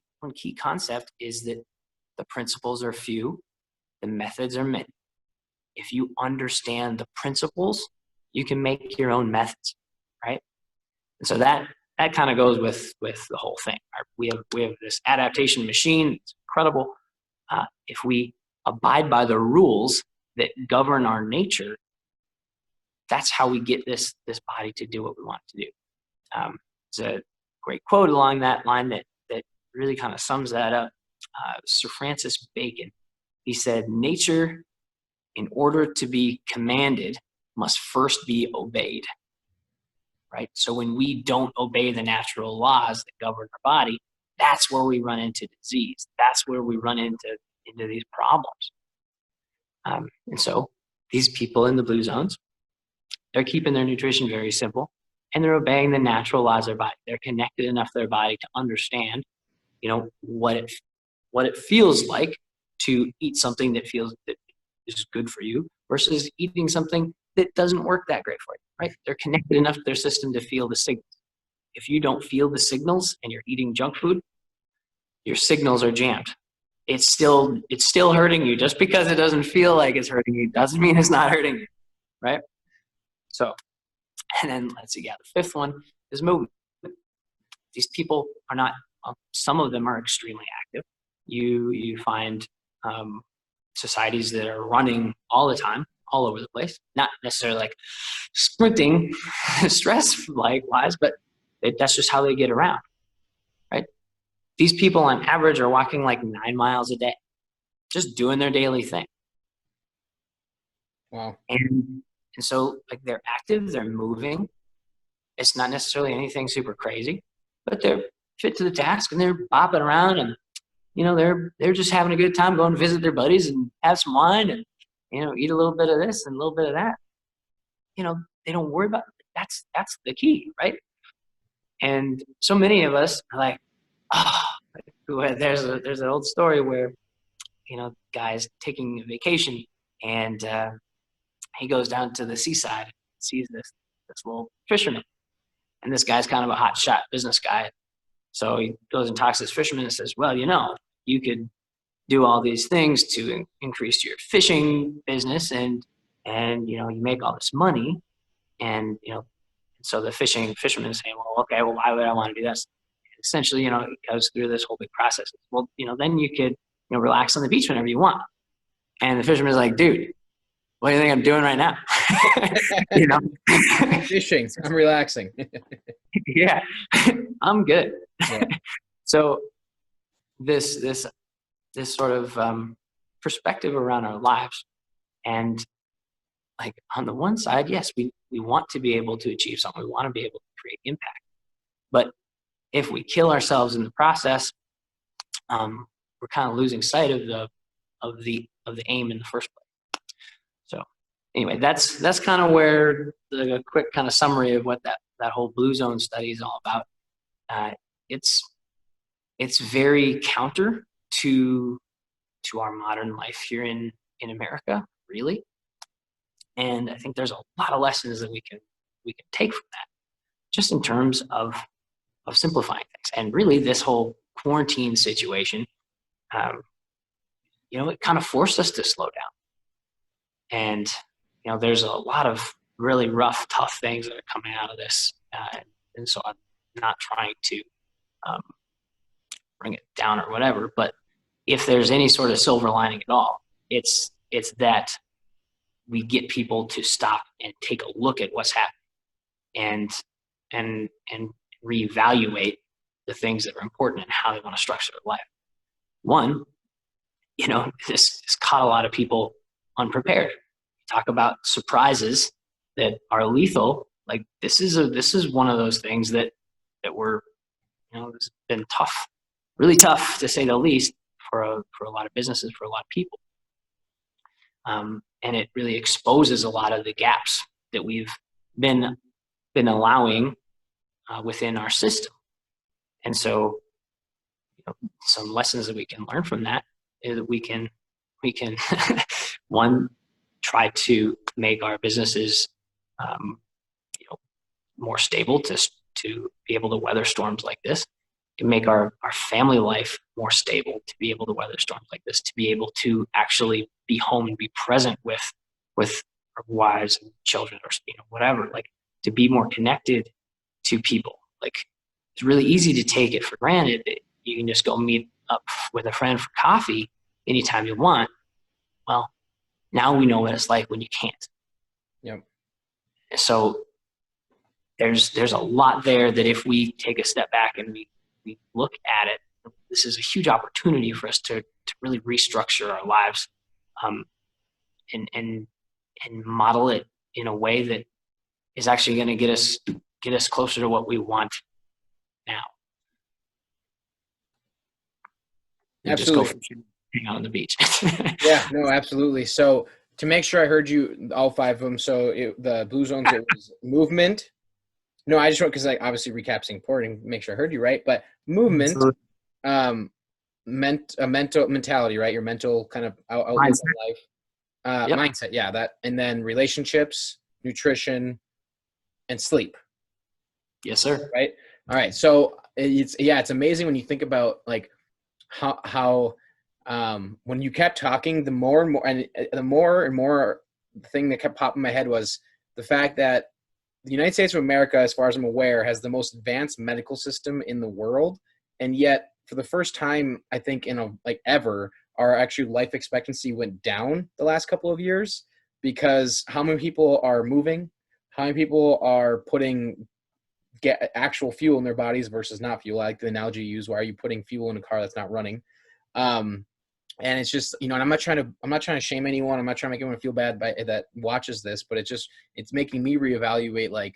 [SPEAKER 2] concept is that the principles are few, the methods are many. If you understand the principles, you can make your own methods, right? And so that kind of goes with the whole thing. We have this adaptation machine. It's incredible. If we abide by the rules that govern our nature, that's how we get this body to do what we want it to do. There's a great quote along that line that really kind of sums that up. Sir Francis Bacon, he said, nature, in order to be commanded, must first be obeyed, right? So when we don't obey the natural laws that govern our body, that's where we run into disease. That's where we run into these problems. And so these people in the blue zones, they're keeping their nutrition very simple, and they're obeying the natural laws of their body. They're connected enough to their body to understand, what it feels like to eat something that is good for you versus eating something that doesn't work that great for you, right? They're connected enough to their system to feel the signals. If you don't feel the signals and you're eating junk food, your signals are jammed. It's still hurting you. Just because it doesn't feel like it's hurting you doesn't mean it's not hurting you, right? So, and then let's see, the fifth one is movement. These people are not, some of them are extremely active. You find societies that are running all the time, all over the place, not necessarily like sprinting stress wise, but that's just how they get around, right? These people on average are walking like 9 miles a day, just doing their daily thing.
[SPEAKER 1] Wow.
[SPEAKER 2] And so like they're active, they're moving. It's not necessarily anything super crazy, but they're fit to the task and they're bopping around, and they're just having a good time going to visit their buddies and have some wine and eat a little bit of this and a little bit of that. They don't worry about it. That's the key, right? And so many of us are like, there's an old story where guy's taking a vacation, and he goes down to the seaside and sees this little fisherman, and this guy's kind of a hot shot business guy. So he goes and talks to this fisherman and says, well, you could do all these things to increase your fishing business, and you make all this money, and so the fisherman is saying, well, okay, well, why would I want to do this? And essentially, it goes through this whole big process. Well, then you could relax on the beach whenever you want. And the fisherman's like, dude, what do you think I'm doing right now?
[SPEAKER 1] Fishing. I'm relaxing.
[SPEAKER 2] Yeah, I'm good.
[SPEAKER 1] Yeah.
[SPEAKER 2] So this sort of perspective around our lives, and like on the one side, yes, we want to be able to achieve something. We want to be able to create impact. But if we kill ourselves in the process, we're kind of losing sight of the aim in the first place. So anyway, that's kind of where the quick kind of summary of what that whole blue zone study is all about. It's it's very counter to our modern life here in America, really. And I think there's a lot of lessons that we can take from that, just in terms of simplifying things. And really, this whole quarantine situation, it kind of forced us to slow down. And there's a lot of really rough, tough things that are coming out of this, and so I'm not trying to bring it down or whatever. But if there's any sort of silver lining at all, it's that we get people to stop and take a look at what's happening, and reevaluate the things that are important and how they want to structure their life. One, this caught a lot of people unprepared. Talk about surprises that are lethal. Like this is one of those things that were, it's been tough, really tough to say the least, for a lot of businesses, for a lot of people. And it really exposes a lot of the gaps that we've been allowing within our system. And so, some lessons that we can learn from that is that we can one, try to make our businesses more stable to be able to weather storms like this, to make our family life more stable, to be able to weather storms like this, to be able to actually be home and be present with our wives and children, or whatever, like to be more connected to people. Like it's really easy to take it for granted that you can just go meet up with a friend for coffee anytime you want. Well, now we know what it's like when you can't.
[SPEAKER 1] Yep.
[SPEAKER 2] So there's a lot there that if we take a step back and we look at it, this is a huge opportunity for us to really restructure our lives, and model it in a way that is actually going to get us closer to what we want now. And
[SPEAKER 1] Absolutely.
[SPEAKER 2] just go hang out on the beach.
[SPEAKER 1] Yeah, no, absolutely. So to make sure I heard you, all five of them. So the blue zones, it was movement. No, I just wrote, because obviously recap's important, make sure I heard you right. But movement, mentality, right? Your mental kind of outlook on life,
[SPEAKER 2] Yep.
[SPEAKER 1] mindset. Yeah, that, and then relationships, nutrition, and sleep.
[SPEAKER 2] Yes, sir.
[SPEAKER 1] Right. All right. So it's amazing when you think about like how when you kept talking, the more and more thing that kept popping in my head was the fact that the United States of America, as far as I'm aware, has the most advanced medical system in the world. And yet for the first time, I think ever, our actual life expectancy went down the last couple of years, because how many people are moving? How many people are get actual fuel in their bodies versus not fuel? I like the analogy you use. Why are you putting fuel in a car that's not running? And it's just, and I'm not trying to shame anyone. I'm not trying to make anyone feel bad that watches this, but it's making me reevaluate like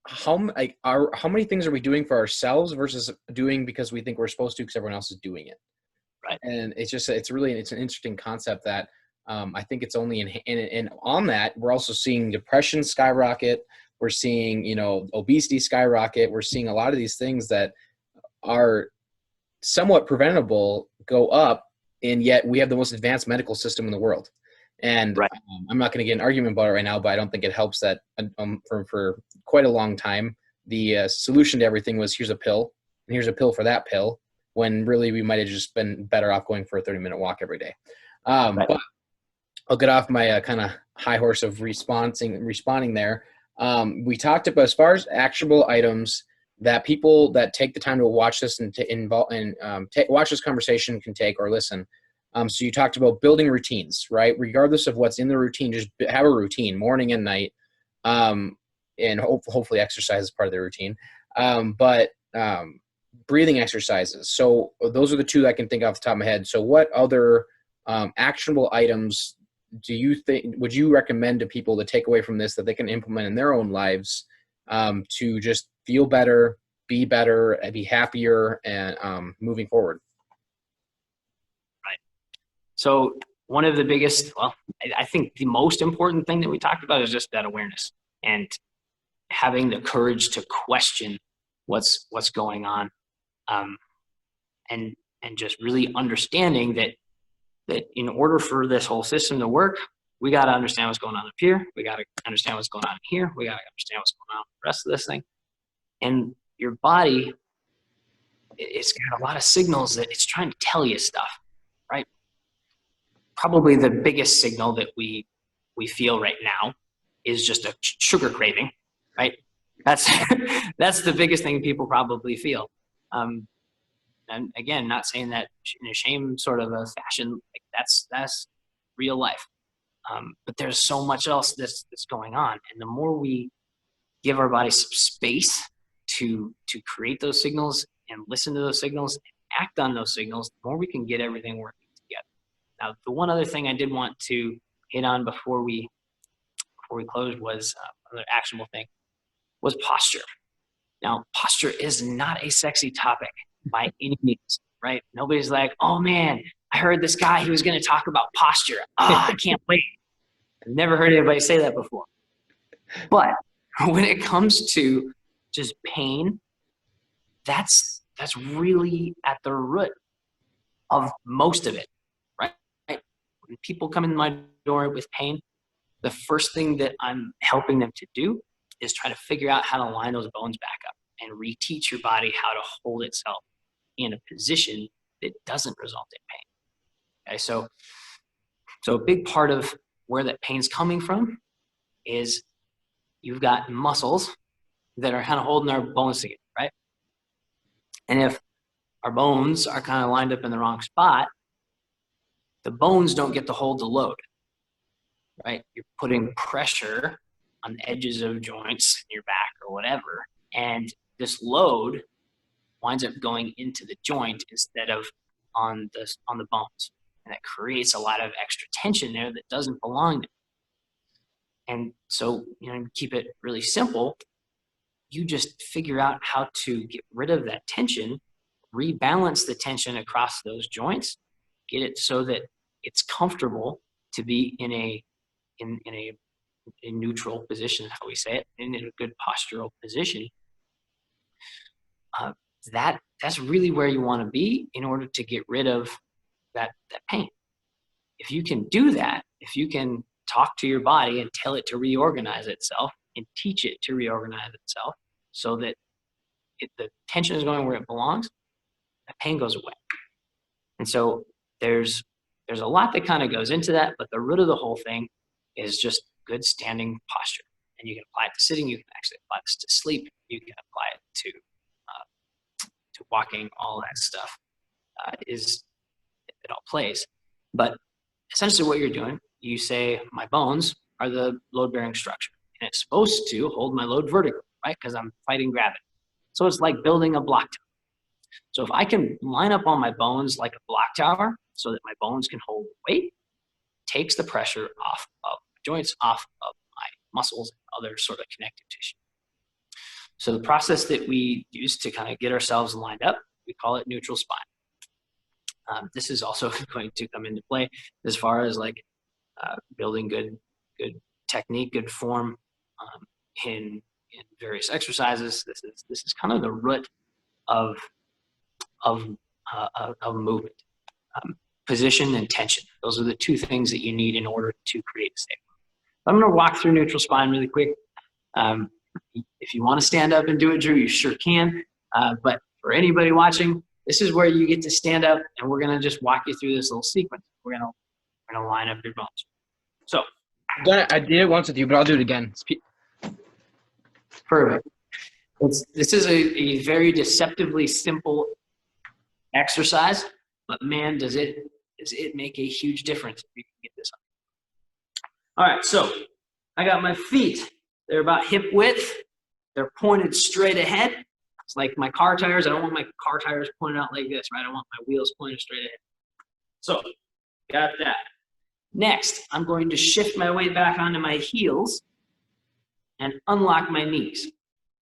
[SPEAKER 1] how many things are we doing for ourselves versus doing because we think we're supposed to because everyone else is doing it.
[SPEAKER 2] Right.
[SPEAKER 1] And it's an interesting concept that I think it's only and on that, we're also seeing depression skyrocket. We're seeing, obesity skyrocket. We're seeing a lot of these things that are somewhat preventable go up, and yet we have the most advanced medical system in the world. And
[SPEAKER 2] right.
[SPEAKER 1] I'm not going to get an argument about it right now, but I don't think it helps that for quite a long time, the solution to everything was here's a pill, and here's a pill for that pill, when really we might have just been better off going for a 30-minute walk every day.
[SPEAKER 2] Right.
[SPEAKER 1] But I'll get off my kind of high horse of responding there. We talked about, as far as actionable items that people that take the time to watch this and watch this conversation can take or listen. So you talked about building routines, right? Regardless of what's in the routine, just have a routine, morning and night, and hopefully exercise is part of the routine. But breathing exercises. So those are the two I can think off the top of my head. So what other actionable items would you recommend to people to take away from this that they can implement in their own lives to just feel better, be better, and be happier, and moving forward?
[SPEAKER 2] Right. So one of the biggest, I think the most important thing that we talked about is just that awareness and having the courage to question what's going on. and just really understanding that in order for this whole system to work, we got to understand what's going on up here. We got to understand what's going on here. We got to understand what's going on with the rest of this thing. And your body, it's got a lot of signals that it's trying to tell you stuff, right? Probably the biggest signal that we feel right now is just a sugar craving, right? That's that's the biggest thing people probably feel. And again, not saying that in a shame sort of a fashion, like that's real life. But there's so much else that's going on, and the more we give our body some space to create those signals and listen to those signals and act on those signals, the more we can get everything working together. Now, the one other thing I did want to hit on before we closed was another actionable thing was posture. Now, posture is not a sexy topic by any means, right? Nobody's like, oh man, I heard this guy, he was going to talk about posture. I can't wait. I've never heard anybody say that before. But when it comes to just pain, that's really at the root of most of it, right? When people come in my door with pain, the first thing that I'm helping them to do is try to figure out how to line those bones back up and reteach your body how to hold itself in a position that doesn't result in pain. Okay, so a big part of where that pain's coming from is you've got muscles that are kind of holding our bones together, right? And if our bones are kind of lined up in the wrong spot, the bones don't get to hold the load, right? You're putting pressure on the edges of joints in your back or whatever, and this load winds up going into the joint instead of on the bones, and that creates a lot of extra tension there that doesn't belong there. And so, keep it really simple. You just figure out how to get rid of that tension, rebalance the tension across those joints, get it so that it's comfortable to be in a neutral position, how we say it, in a good postural position. That's really where you want to be in order to get rid of that pain. If you can do that, if you can talk to your body and tell it to reorganize itself and teach it to reorganize itself so that the tension is going where it belongs, the pain goes away. And so there's a lot that kind of goes into that, but the root of the whole thing is just good standing posture. And you can apply it to sitting, you can actually apply this to sleep, you can apply it to walking, all that stuff it all plays. But essentially what you're doing, you say, my bones are the load-bearing structure, and it's supposed to hold my load vertically, right? Because I'm fighting gravity. So it's like building a block tower. So if I can line up on my bones like a block tower so that my bones can hold weight, takes the pressure off of joints, off of my muscles, and other sort of connective tissue. So the process that we use to kind of get ourselves lined up, we call it neutral spine. This is also going to come into play as far as like building good technique, good form in various exercises. This is kind of the root of movement. Position and tension. Those are the two things that you need in order to create a safe. I'm going to walk through neutral spine really quick. If you want to stand up and do it, Drew, you sure can. But for anybody watching, this is where you get to stand up, and we're going to just walk you through this little sequence. We're going to line up your bones. So
[SPEAKER 1] I did it once with you, but I'll do it again.
[SPEAKER 2] Perfect. This is a very deceptively simple exercise, but man, does it make a huge difference if you can get this up. All right, so I got my feet. They're about hip width. They're pointed straight ahead. It's like my car tires. I don't want my car tires pointed out like this, right? I want my wheels pointed straight ahead. So, got that. Next, I'm going to shift my weight back onto my heels and unlock my knees.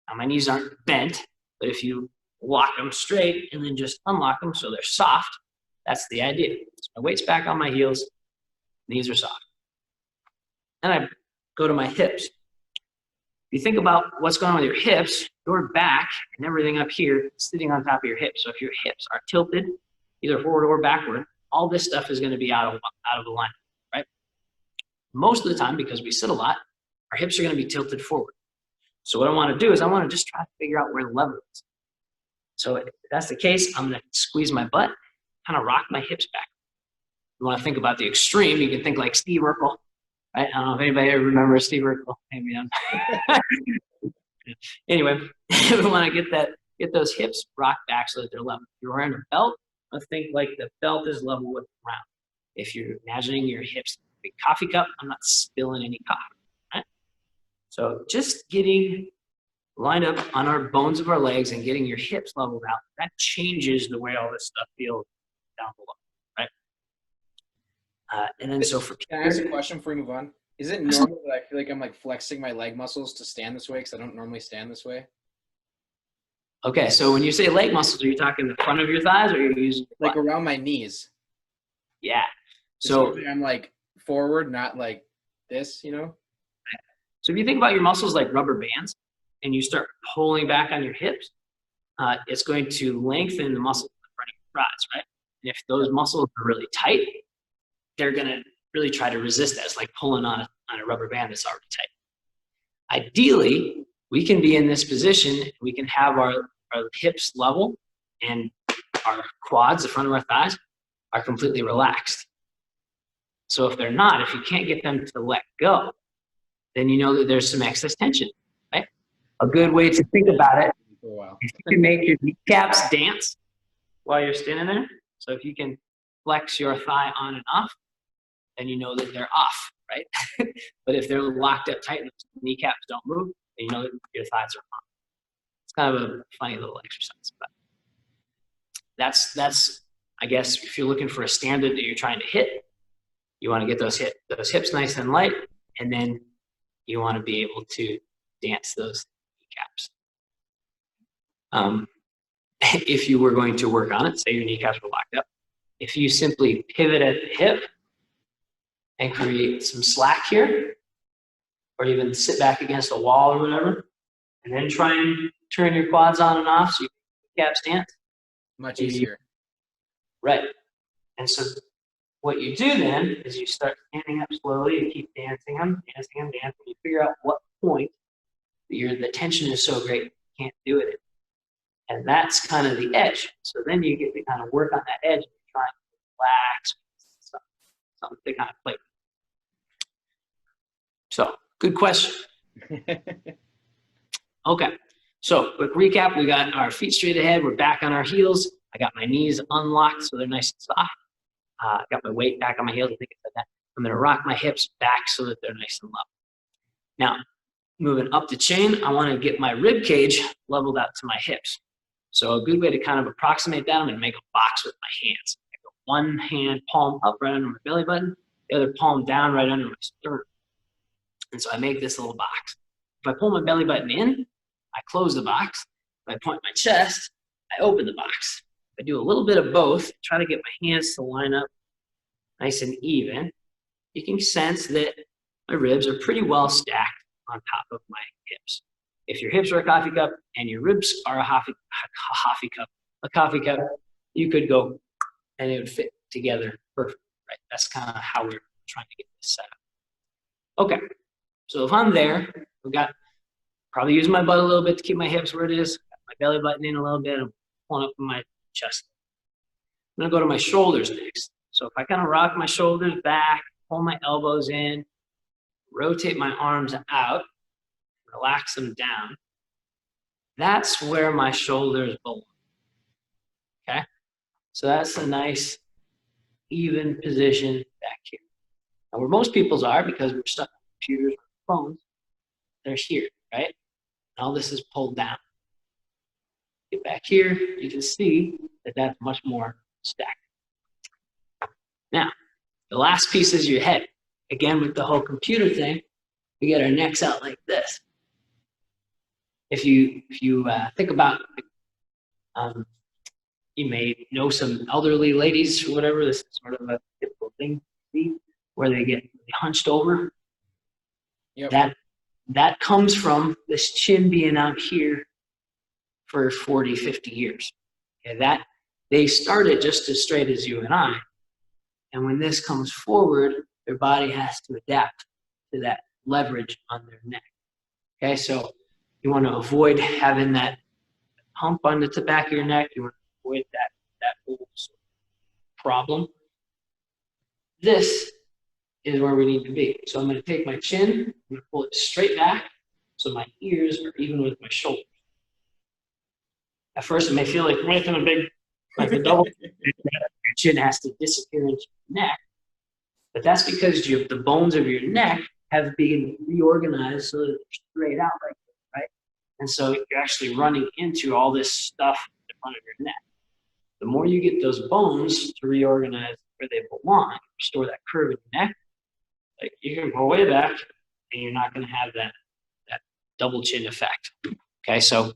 [SPEAKER 2] Now, my knees aren't bent, but if you lock them straight and then just unlock them so they're soft, that's the idea. So my weight's back on my heels, knees are soft. And I go to my hips. you think about what's going on with your hips, your back and everything up here sitting on top of your hips. So if your hips are tilted, either forward or backward, all this stuff is going to be out of alignment, right? Most of the time, because we sit a lot, our hips are going to be tilted forward. So what I want to do is I want to just try to figure out where the lever is. So if that's the case, I'm going to squeeze my butt, kind of rock my hips back. You want to think about the extreme, you can think like Steve Urkel, right? I don't know if anybody ever remembers Steve Urkel. Maybe anyway, we want to get those hips rocked back so that they're level. If you're wearing a belt, let's think like the belt is level with the ground. If you're imagining your hips like a big coffee cup, I'm not spilling any coffee, right? So just getting lined up on our bones of our legs and getting your hips leveled out, that changes the way all this stuff feels down below, right? And then so for
[SPEAKER 1] Can I ask a question before we move on? Is it normal that I feel like I'm like flexing my leg muscles to stand this way because I don't normally stand this way?
[SPEAKER 2] Okay, so when you say leg muscles, are you talking the front of your thighs or are you using
[SPEAKER 1] like around my knees?
[SPEAKER 2] Yeah.
[SPEAKER 1] So I'm like forward, not like this, you know?
[SPEAKER 2] So if you think about your muscles like rubber bands and you start pulling back on your hips, it's going to lengthen the muscles in the front of your thighs, right? And if those muscles are really tight, they're going to really try to resist that. It's like pulling on a rubber band that's already tight. Ideally, we can be in this position. We can have our hips level and our quads, the front of our thighs, are completely relaxed. So if they're not, if you can't get them to let go, then you know that there's some excess tension, right? A good way to think about it is you can make your kneecaps dance while you're standing there. So if you can flex your thigh on and off, then you know that they're off, right? But if they're locked up tight and the kneecaps don't move, then you know that your thighs are on. It's kind of a funny little exercise, but that's I guess if you're looking for a standard that you're trying to hit, you want to get those hips nice and light, and then you want to be able to dance those kneecaps. If you were going to work on it, say your kneecaps were locked up, if you simply pivot at the hip and create some slack here, or even sit back against a wall or whatever, and then try and turn your quads on and off so your kneecaps dance.
[SPEAKER 1] Much easier.
[SPEAKER 2] Right. And so what you do then is you start standing up slowly and keep dancing them. You figure out what point the tension is so great you can't do it. And that's kind of the edge. So then you get to kind of work on that edge and try and relax, something to kind of play. So good question. Okay. So quick recap. We got our feet straight ahead. We're back on our heels. I got my knees unlocked so they're nice and soft. I got my weight back on my heels. I think I said that. I'm going to rock my hips back so that they're nice and level. Now, moving up the chain, I want to get my rib cage leveled out to my hips. So a good way to kind of approximate that, I'm going to make a box with my hands. I go one hand palm up right under my belly button, the other palm down right under my sternum. And so I make this little box. If I pull my belly button in, I close the box. If I point my chest, I open the box. I do a little bit of both, try to get my hands to line up nice and even. You can sense that my ribs are pretty well stacked on top of my hips. If your hips are a coffee cup and your ribs are a coffee cup, you could go and it would fit together perfect, right? That's kind of how we're trying to get this set up. Okay, so if I'm there, I've got probably using my butt a little bit to keep my hips where it is, got my belly button in a little bit, I'm pulling up in my chest. I'm gonna go to my shoulders next. So if I kind of rock my shoulders back, pull my elbows in, rotate my arms out, relax them down, that's where my shoulders belong, okay? So that's a nice, even position back here. Now where most people's are, because we're stuck on computers or phones, they're here, right? And all this is pulled down. Get back here, you can see that that's much more stacked. Now, the last piece is your head. Again, with the whole computer thing, we get our necks out like this. If you think about, you may know some elderly ladies or whatever, this is sort of a typical thing to see, where they get hunched over.
[SPEAKER 1] Yep.
[SPEAKER 2] that comes from this chin being out here for 40, 50 years. Okay, that they started just as straight as you and I. And when this comes forward, their body has to adapt to that leverage on their neck. Okay, so you want to avoid having that hump on the back of your neck. You want to avoid that whole problem. This is where we need to be. So I'm going to take my chin, I'm going to pull it straight back so my ears are even with my shoulders. At first, it may feel like making a big, like a double. Your chin has to disappear into your neck, but that's because the bones of your neck have been reorganized so that they're straight out like this, right? And so you're actually running into all this stuff in front of your neck. The more you get those bones to reorganize where they belong, restore that curve in your neck, like you can go way back and you're not going to have that double chin effect. Okay, so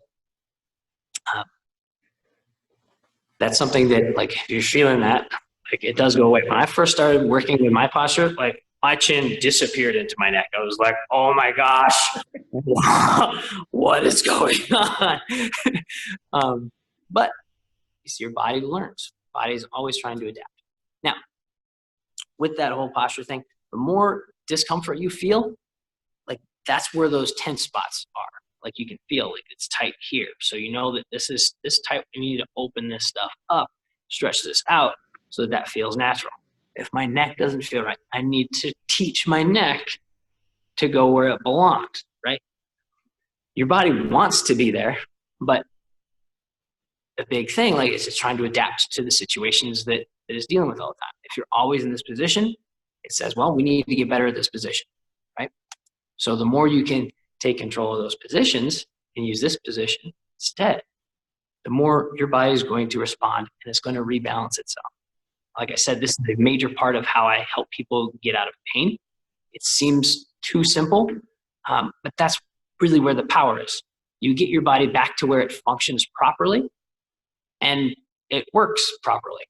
[SPEAKER 2] that's something that, like, if you're feeling that, like, it does go away. When I first started working with my posture, like, my chin disappeared into my neck. I was like, oh my gosh, what is going on? But you see, your body learns. Body's always trying to adapt. Now, with that whole posture thing, the more discomfort you feel, like, that's where those tense spots are. Like, you can feel like it's tight here. So you know that this tight. We need to open this stuff up, stretch this out so that feels natural. If my neck doesn't feel right, I need to teach my neck to go where it belongs, right? Your body wants to be there, but the big thing, like, is it's trying to adapt to the situations that it is dealing with all the time. If you're always in this position, it says, well, we need to get better at this position, right? So the more you can take control of those positions and use this position instead, the more your body is going to respond and it's going to rebalance itself. Like I said, this is a major part of how I help people get out of pain. It seems too simple, but that's really where the power is. You get your body back to where it functions properly and it works properly.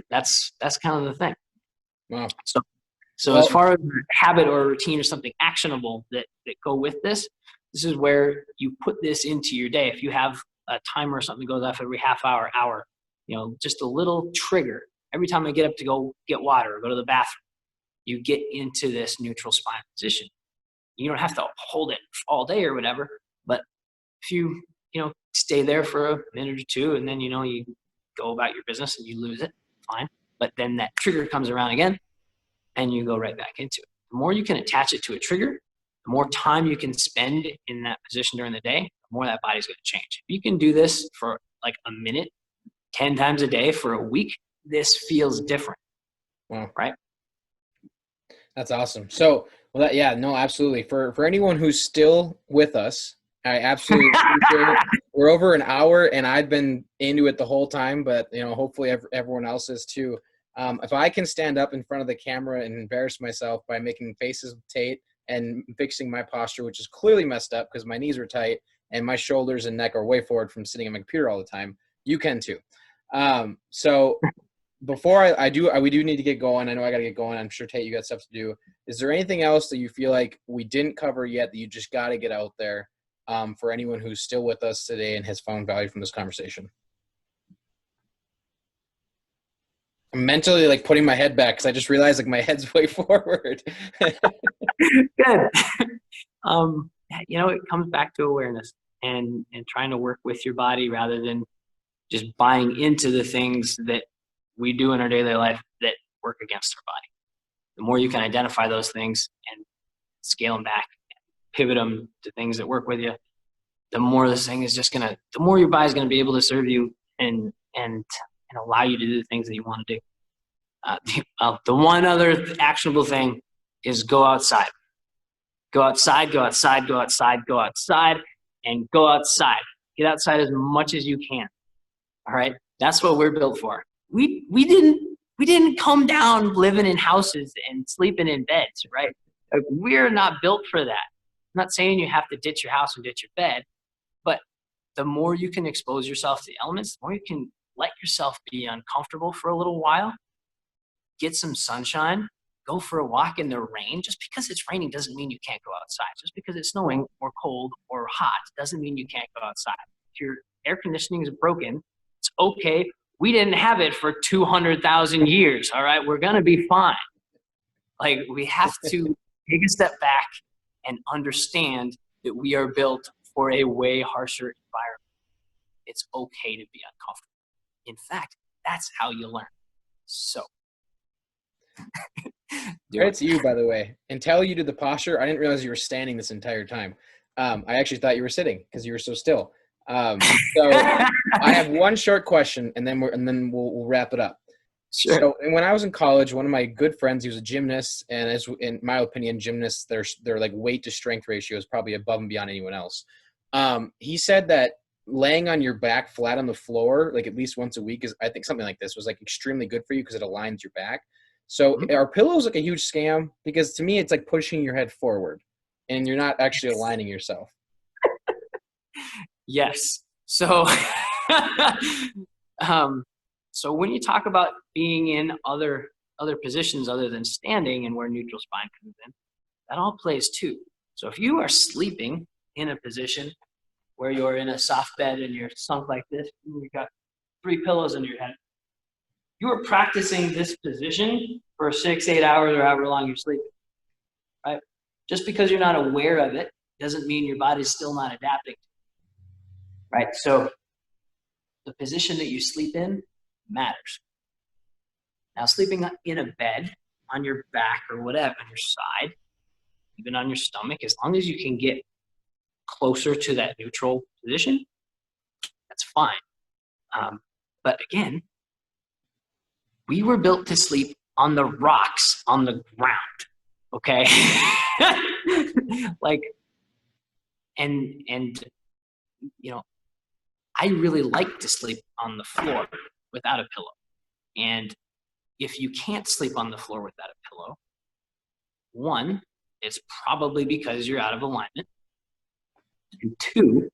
[SPEAKER 2] That's kind of the thing.
[SPEAKER 1] Wow.
[SPEAKER 2] So as far as habit or routine or something actionable that go with this is where you put this into your day. If you have a timer or something that goes off every half hour, just a little trigger. Every time I get up to go get water or go to the bathroom, you get into this neutral spine position. You don't have to hold it all day or whatever, but if you stay there for a minute or two and then you go about your business and you lose it, fine. But then that trigger comes around again and you go right back into it. The more you can attach it to a trigger, the more time you can spend in that position during the day, the more that body's going to change. If you can do this for like a minute, 10 times a day for a week, this feels different.
[SPEAKER 1] Wow.
[SPEAKER 2] Right?
[SPEAKER 1] That's awesome. So, absolutely. For anyone who's still with us, I absolutely appreciate it. We're over an hour and I've been into it the whole time, but hopefully everyone else is too. If I can stand up in front of the camera and embarrass myself by making faces with Tate and fixing my posture, which is clearly messed up because my knees are tight and my shoulders and neck are way forward from sitting on my computer all the time, you can too. So before we do need to get going. I know I got to get going. I'm sure, Tate, you got stuff to do. Is there anything else that you feel like we didn't cover yet that you just got to get out there for anyone who's still with us today and has found value from this conversation? I'm mentally like putting my head back because I just realized like my head's way forward.
[SPEAKER 2] Good. It comes back to awareness and trying to work with your body rather than just buying into the things that we do in our daily life that work against our body. The more you can identify those things and scale them back, pivot them to things that work with you, the more this thing is the more your body's going to be able to serve you and allow you to do the things that you want to do. The one other actionable thing is go outside. Go outside, go outside, go outside, go outside, and go outside. Get outside as much as you can. All right? That's what we're built for. We didn't come down living in houses and sleeping in beds, right? Like, we're not built for that. I'm not saying you have to ditch your house and ditch your bed, but the more you can expose yourself to the elements, the more you can let yourself be uncomfortable for a little while, get some sunshine, go for a walk in the rain. Just because it's raining doesn't mean you can't go outside. Just because it's snowing or cold or hot doesn't mean you can't go outside. If your air conditioning is broken, it's okay. We didn't have it for 200,000 years. All right. We're going to be fine. Like, we have to take a step back and understand that we are built for a way harsher environment. It's okay to be uncomfortable. In fact, that's how you learn. So.
[SPEAKER 1] Credit to you, by the way. Until you did the posture, I didn't realize you were standing this entire time. I actually thought you were sitting because you were so still. So I have one short question, and then we'll wrap it up.
[SPEAKER 2] Sure.
[SPEAKER 1] So, and when I was in college, one of my good friends, he was a gymnast, and as in my opinion, gymnasts, their like weight to strength ratio is probably above and beyond anyone else. He said that laying on your back flat on the floor, like at least once a week, is, I think something like this was like extremely good for you because it aligns your back. So are pillows like a huge scam? Because to me, it's like pushing your head forward, and you're not actually aligning yourself.
[SPEAKER 2] Yes. So, so when you talk about being in other positions other than standing and where neutral spine comes in, that all plays too. So if you are sleeping in a position where you're in a soft bed and you're sunk like this, and you've got 3 pillows under your head, you are practicing this position for 6, 8 hours or however long you're sleeping, right? Just because you're not aware of it doesn't mean your body's still not adapting, right? So the position that you sleep in matters. Now, sleeping in a bed, on your back or whatever, on your side, even on your stomach, as long as you can get closer to that neutral position, that's fine. But again, we were built to sleep on the rocks, on the ground, okay? Like, and you know, I really like to sleep on the floor without a pillow. And if you can't sleep on the floor without a pillow, one, it's probably because you're out of alignment. And 2,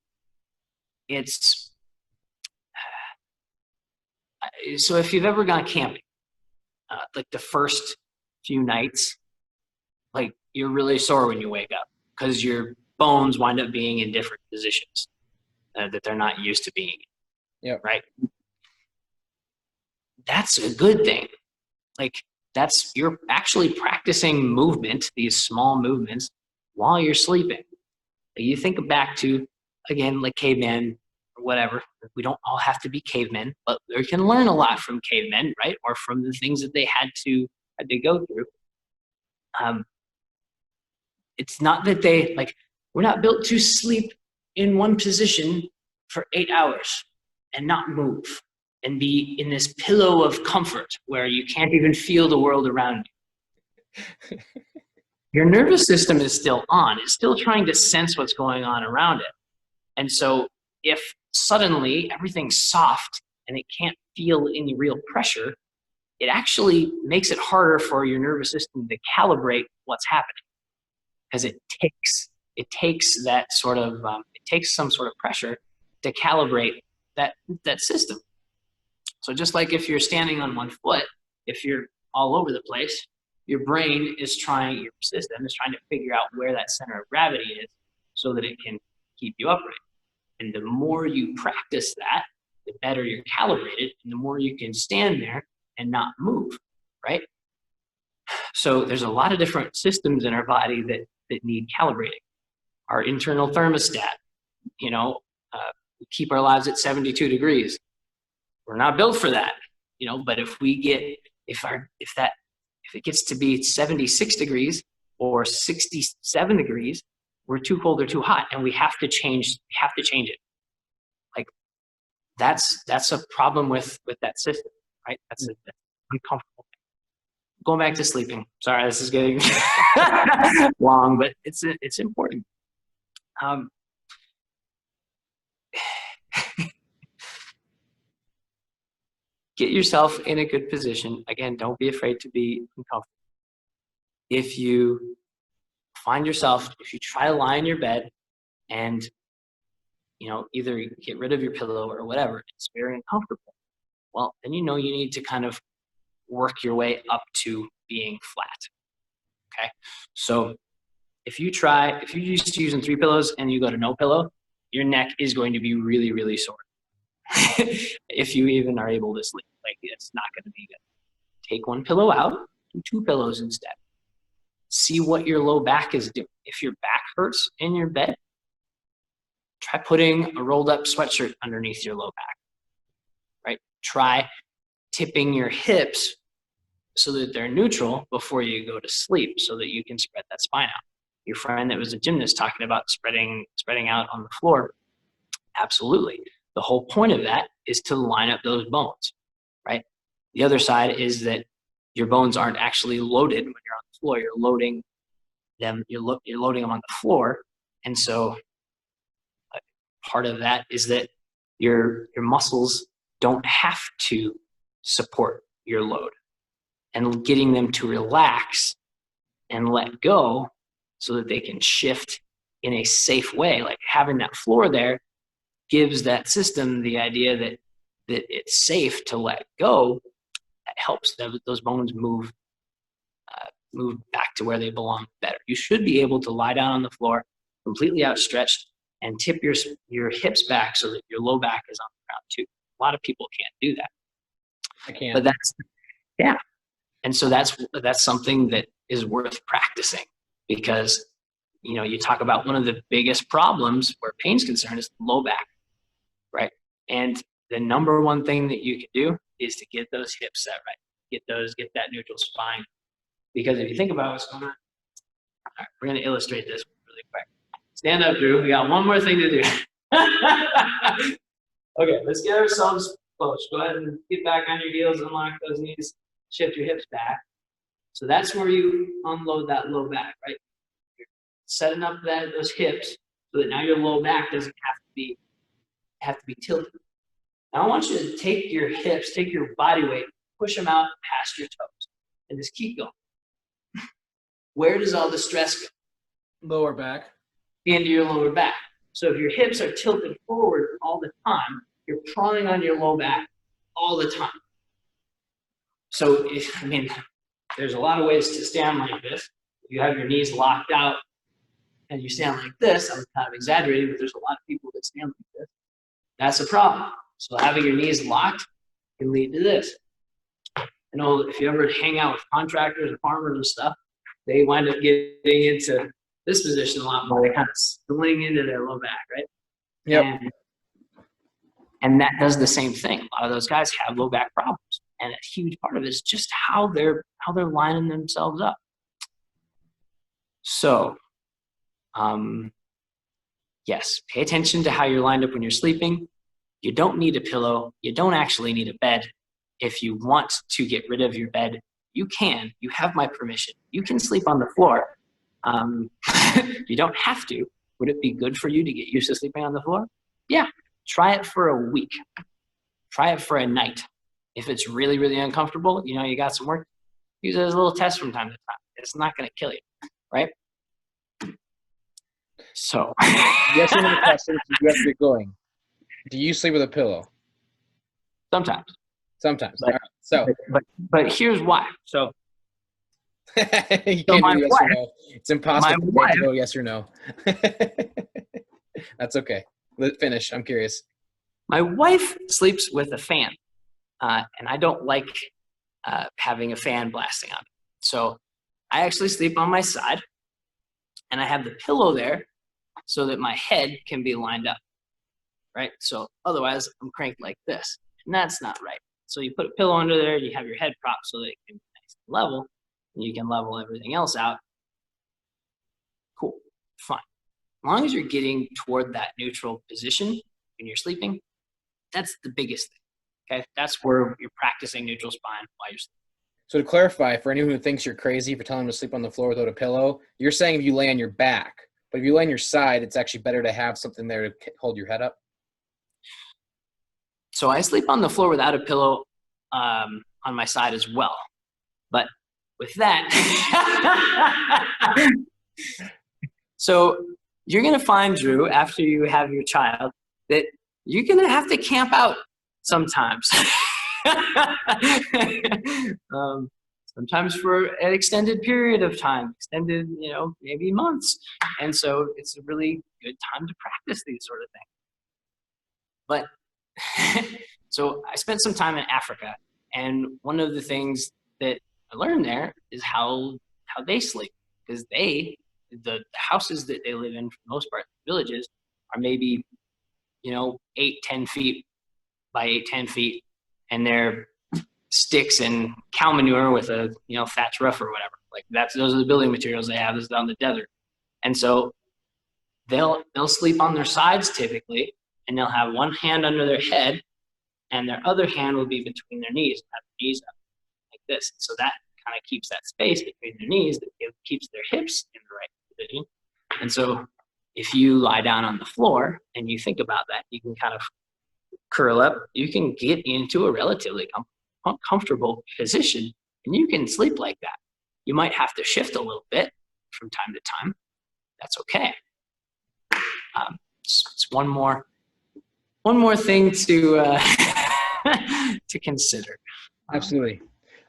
[SPEAKER 2] it's, so if you've ever gone camping, like the first few nights, like you're really sore when you wake up because your bones wind up being in different positions that they're not used to being in.
[SPEAKER 1] Yep.
[SPEAKER 2] Right? That's a good thing. Like, you're actually practicing movement, these small movements, while you're sleeping. You think back to, again, like cavemen or whatever. We don't all have to be cavemen, but we can learn a lot from cavemen, right? Or from the things that they had to go through. It's not that we're not built to sleep in one position for 8 hours and not move and be in this pillow of comfort where you can't even feel the world around you. Your nervous system is still on. It's still trying to sense what's going on around it. And so if suddenly everything's soft and it can't feel any real pressure, it actually makes it harder for your nervous system to calibrate what's happening, because it takes that sort of it takes some sort of pressure to calibrate that system. So just like if you're standing on one foot, if you're all over the place, your system is trying to figure out where that center of gravity is so that it can keep you upright. And the more you practice that, the better you're calibrated, and the more you can stand there and not move, right? So there's a lot of different systems in our body that need calibrating. Our internal thermostat, we keep our lives at 72 degrees. We're not built for that, but if it gets to be 76 degrees or 67 degrees, we're too cold or too hot, and we have to change it. Like, that's a problem with that system, right? That's an uncomfortable thing. Going back to sleeping. Sorry, this is getting long, but it's important. Get yourself in a good position. Again, don't be afraid to be uncomfortable. If you try to lie in your bed and, either get rid of your pillow or whatever, it's very uncomfortable. Well, then you need to kind of work your way up to being flat. Okay. So if you're used to using 3 pillows and you go to no pillow, your neck is going to be really, really sore. If you even are able to sleep, like, it's not going to be good. Take 1 pillow out, do 2 pillows instead. See what your low back is doing. If your back hurts in your bed, try putting a rolled up sweatshirt underneath your low back, right? Try tipping your hips so that they're neutral before you go to sleep so that you can spread that spine out. Your friend that was a gymnast talking about spreading out on the floor, absolutely. The whole point of that is to line up those bones, right? The other side is that your bones aren't actually loaded when you're on the floor. You're loading them. You're loading them on the floor, and so part of that is that your muscles don't have to support your load, and getting them to relax and let go so that they can shift in a safe way. Like, having that floor there gives that system the idea that it's safe to let go. That helps those bones move back to where they belong better. You should be able to lie down on the floor completely outstretched and tip your hips back so that your low back is on the ground too. A lot of people can't do that.
[SPEAKER 1] I can't.
[SPEAKER 2] But yeah. And so that's something that is worth practicing, because, you know, you talk about one of the biggest problems where pain's concerned is low back, right? And the number one thing that you can do is to get those hips set right. Get that neutral spine. Because if you think about what's going on, all right, we're going to illustrate this really quick. Stand up, Drew. We got one more thing to do. Okay, let's get ourselves close. Go ahead and get back on your heels, unlock those knees, shift your hips back. So that's where you unload that low back, right? You're setting up those hips so that now your low back doesn't have to be tilted. Now I want you to take your hips, take your body weight, push them out past your toes, and just keep going. Where does all the stress go?
[SPEAKER 1] Lower back.
[SPEAKER 2] Into your lower back. So if your hips are tilted forward all the time, you're pawing on your low back all the time. So there's a lot of ways to stand like this. If you have your knees locked out and you stand like this, I'm kind of exaggerating, but there's a lot of people that stand like this. That's a problem. So having your knees locked can lead to this. You know, if you ever hang out with contractors or farmers and stuff, they wind up getting into this position a lot more. They kind of swing into their low back, right?
[SPEAKER 1] Yep.
[SPEAKER 2] And that does the same thing. A lot of those guys have low back problems, and a huge part of it is just how they're lining themselves up. So, yes, pay attention to how you're lined up when you're sleeping. You don't need a pillow. You don't actually need a bed. If you want to get rid of your bed, you can. You have my permission. You can sleep on the floor. You don't have to. Would it be good for you to get used to sleeping on the floor? Yeah. Try it for a week. Try it for a night. If it's really, really uncomfortable, you know, you got some work, use it as a little test from time to time. It's not going to kill you, right? So.
[SPEAKER 1] Yes or no question, you have to get going. Do you sleep with a pillow?
[SPEAKER 2] Sometimes.
[SPEAKER 1] Sometimes.
[SPEAKER 2] But,
[SPEAKER 1] all right. So.
[SPEAKER 2] But here's why. So.
[SPEAKER 1] You can't do yes or no. It's impossible to go yes or no. That's okay. Let's finish. I'm curious.
[SPEAKER 2] My wife sleeps with a fan, and I don't like having a fan blasting on me. So I actually sleep on my side, and I have the pillow there so that my head can be lined up, right? So otherwise, I'm cranked like this, and that's not right. So you put a pillow under there, you have your head propped so that it can be nice and level, and you can level everything else out. Cool, fine. As long as you're getting toward that neutral position when you're sleeping, that's the biggest thing, okay? That's where you're practicing neutral spine while you're sleeping.
[SPEAKER 1] So to clarify, for anyone who thinks you're crazy for telling them to sleep on the floor without a pillow, you're saying if you lay on your back, but if you lay on your side, it's actually better to have something there to hold your head up?
[SPEAKER 2] So I sleep on the floor without a pillow on my side as well. But with that, so you're going to find, Drew, after you have your child, that you're going to have to camp out sometimes. sometimes for an extended period of time, extended, maybe months. And so it's a really good time to practice these sort of things. But so I spent some time in Africa, and one of the things that I learned there is how they sleep, because the houses that they live in for the most part, villages, are maybe 8-10 feet by 8-10 feet, and they're sticks and cow manure with a thatch roof or whatever. Like those are the building materials they have. This is on the desert, and so they'll sleep on their sides typically, and they'll have one hand under their head, and their other hand will be between their knees, have their knees up like this. So that kind of keeps that space between their knees, that keeps their hips in the right position. And so if you lie down on the floor and you think about that, you can kind of curl up, you can get into a relatively comfortable position, and you can sleep like that. You might have to shift a little bit from time to time. That's okay. It's one more thing to to consider.
[SPEAKER 1] Absolutely.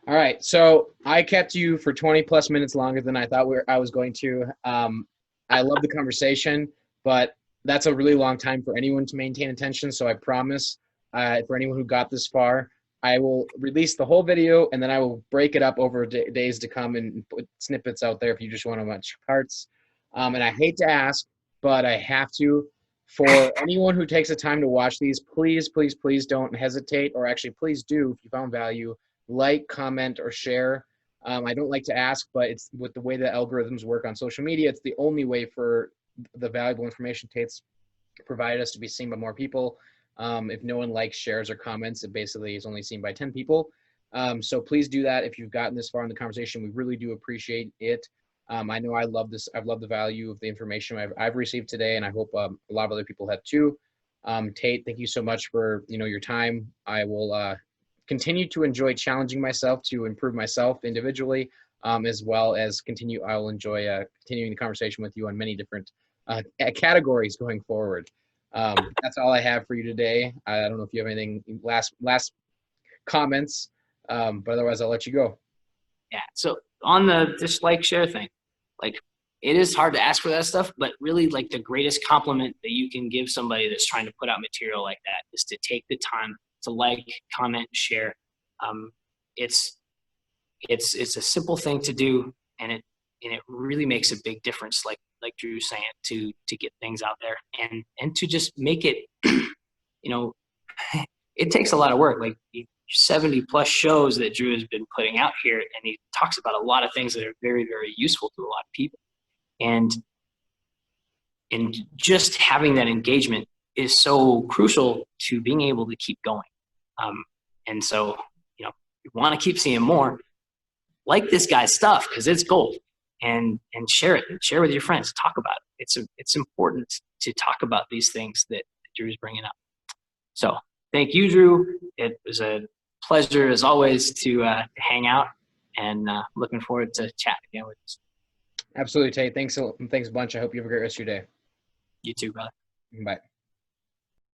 [SPEAKER 1] All right. So I kept you for 20 plus minutes longer than I thought I was going to. I love the conversation, but that's a really long time for anyone to maintain attention. So I promise for anyone who got this far, I will release the whole video, and then I will break it up over days to come and put snippets out there if you just want to watch parts. And I hate to ask, but I have to. For anyone who takes the time to watch these, please, please, please don't hesitate, or actually please do, if you found value, like, comment, or share. I don't like to ask, but it's with the way the algorithms work on social media, it's the only way for the valuable information Tate's provided us to be seen by more people. If no one likes, shares, or comments, it basically is only seen by 10 people. So please do that if you've gotten this far in the conversation. We really do appreciate it. I know I love this. I've loved the value of the information I've received today, and I hope a lot of other people have too. Tate, thank you so much for your time. I will continue to enjoy challenging myself to improve myself individually, as well as I will enjoy continuing the conversation with you on many different categories going forward. That's all I have for you today. I don't know if you have anything last comments, but otherwise I'll let you go.
[SPEAKER 2] Yeah. So on the just like share thing, like it is hard to ask for that stuff, but really like the greatest compliment that you can give somebody that's trying to put out material like that is to take the time to like, comment, share. It's a simple thing to do, and it really makes a big difference. Like Drew was saying, to get things out there and to just make it, it takes a lot of work. Like 70 plus shows that Drew has been putting out here, and he talks about a lot of things that are very, very useful to a lot of people. And just having that engagement is so crucial to being able to keep going. And so, you want to keep seeing more, like this guy's stuff, because it's gold, and share it, and share with your friends, talk about it. It's important to talk about these things that Drew's bringing up. So thank you, Drew. It was a pleasure as always to hang out, and looking forward to chatting again with you.
[SPEAKER 1] Absolutely, Tate. Thanks a bunch. I hope you have a great rest of your day.
[SPEAKER 2] You too, brother.
[SPEAKER 1] Bye.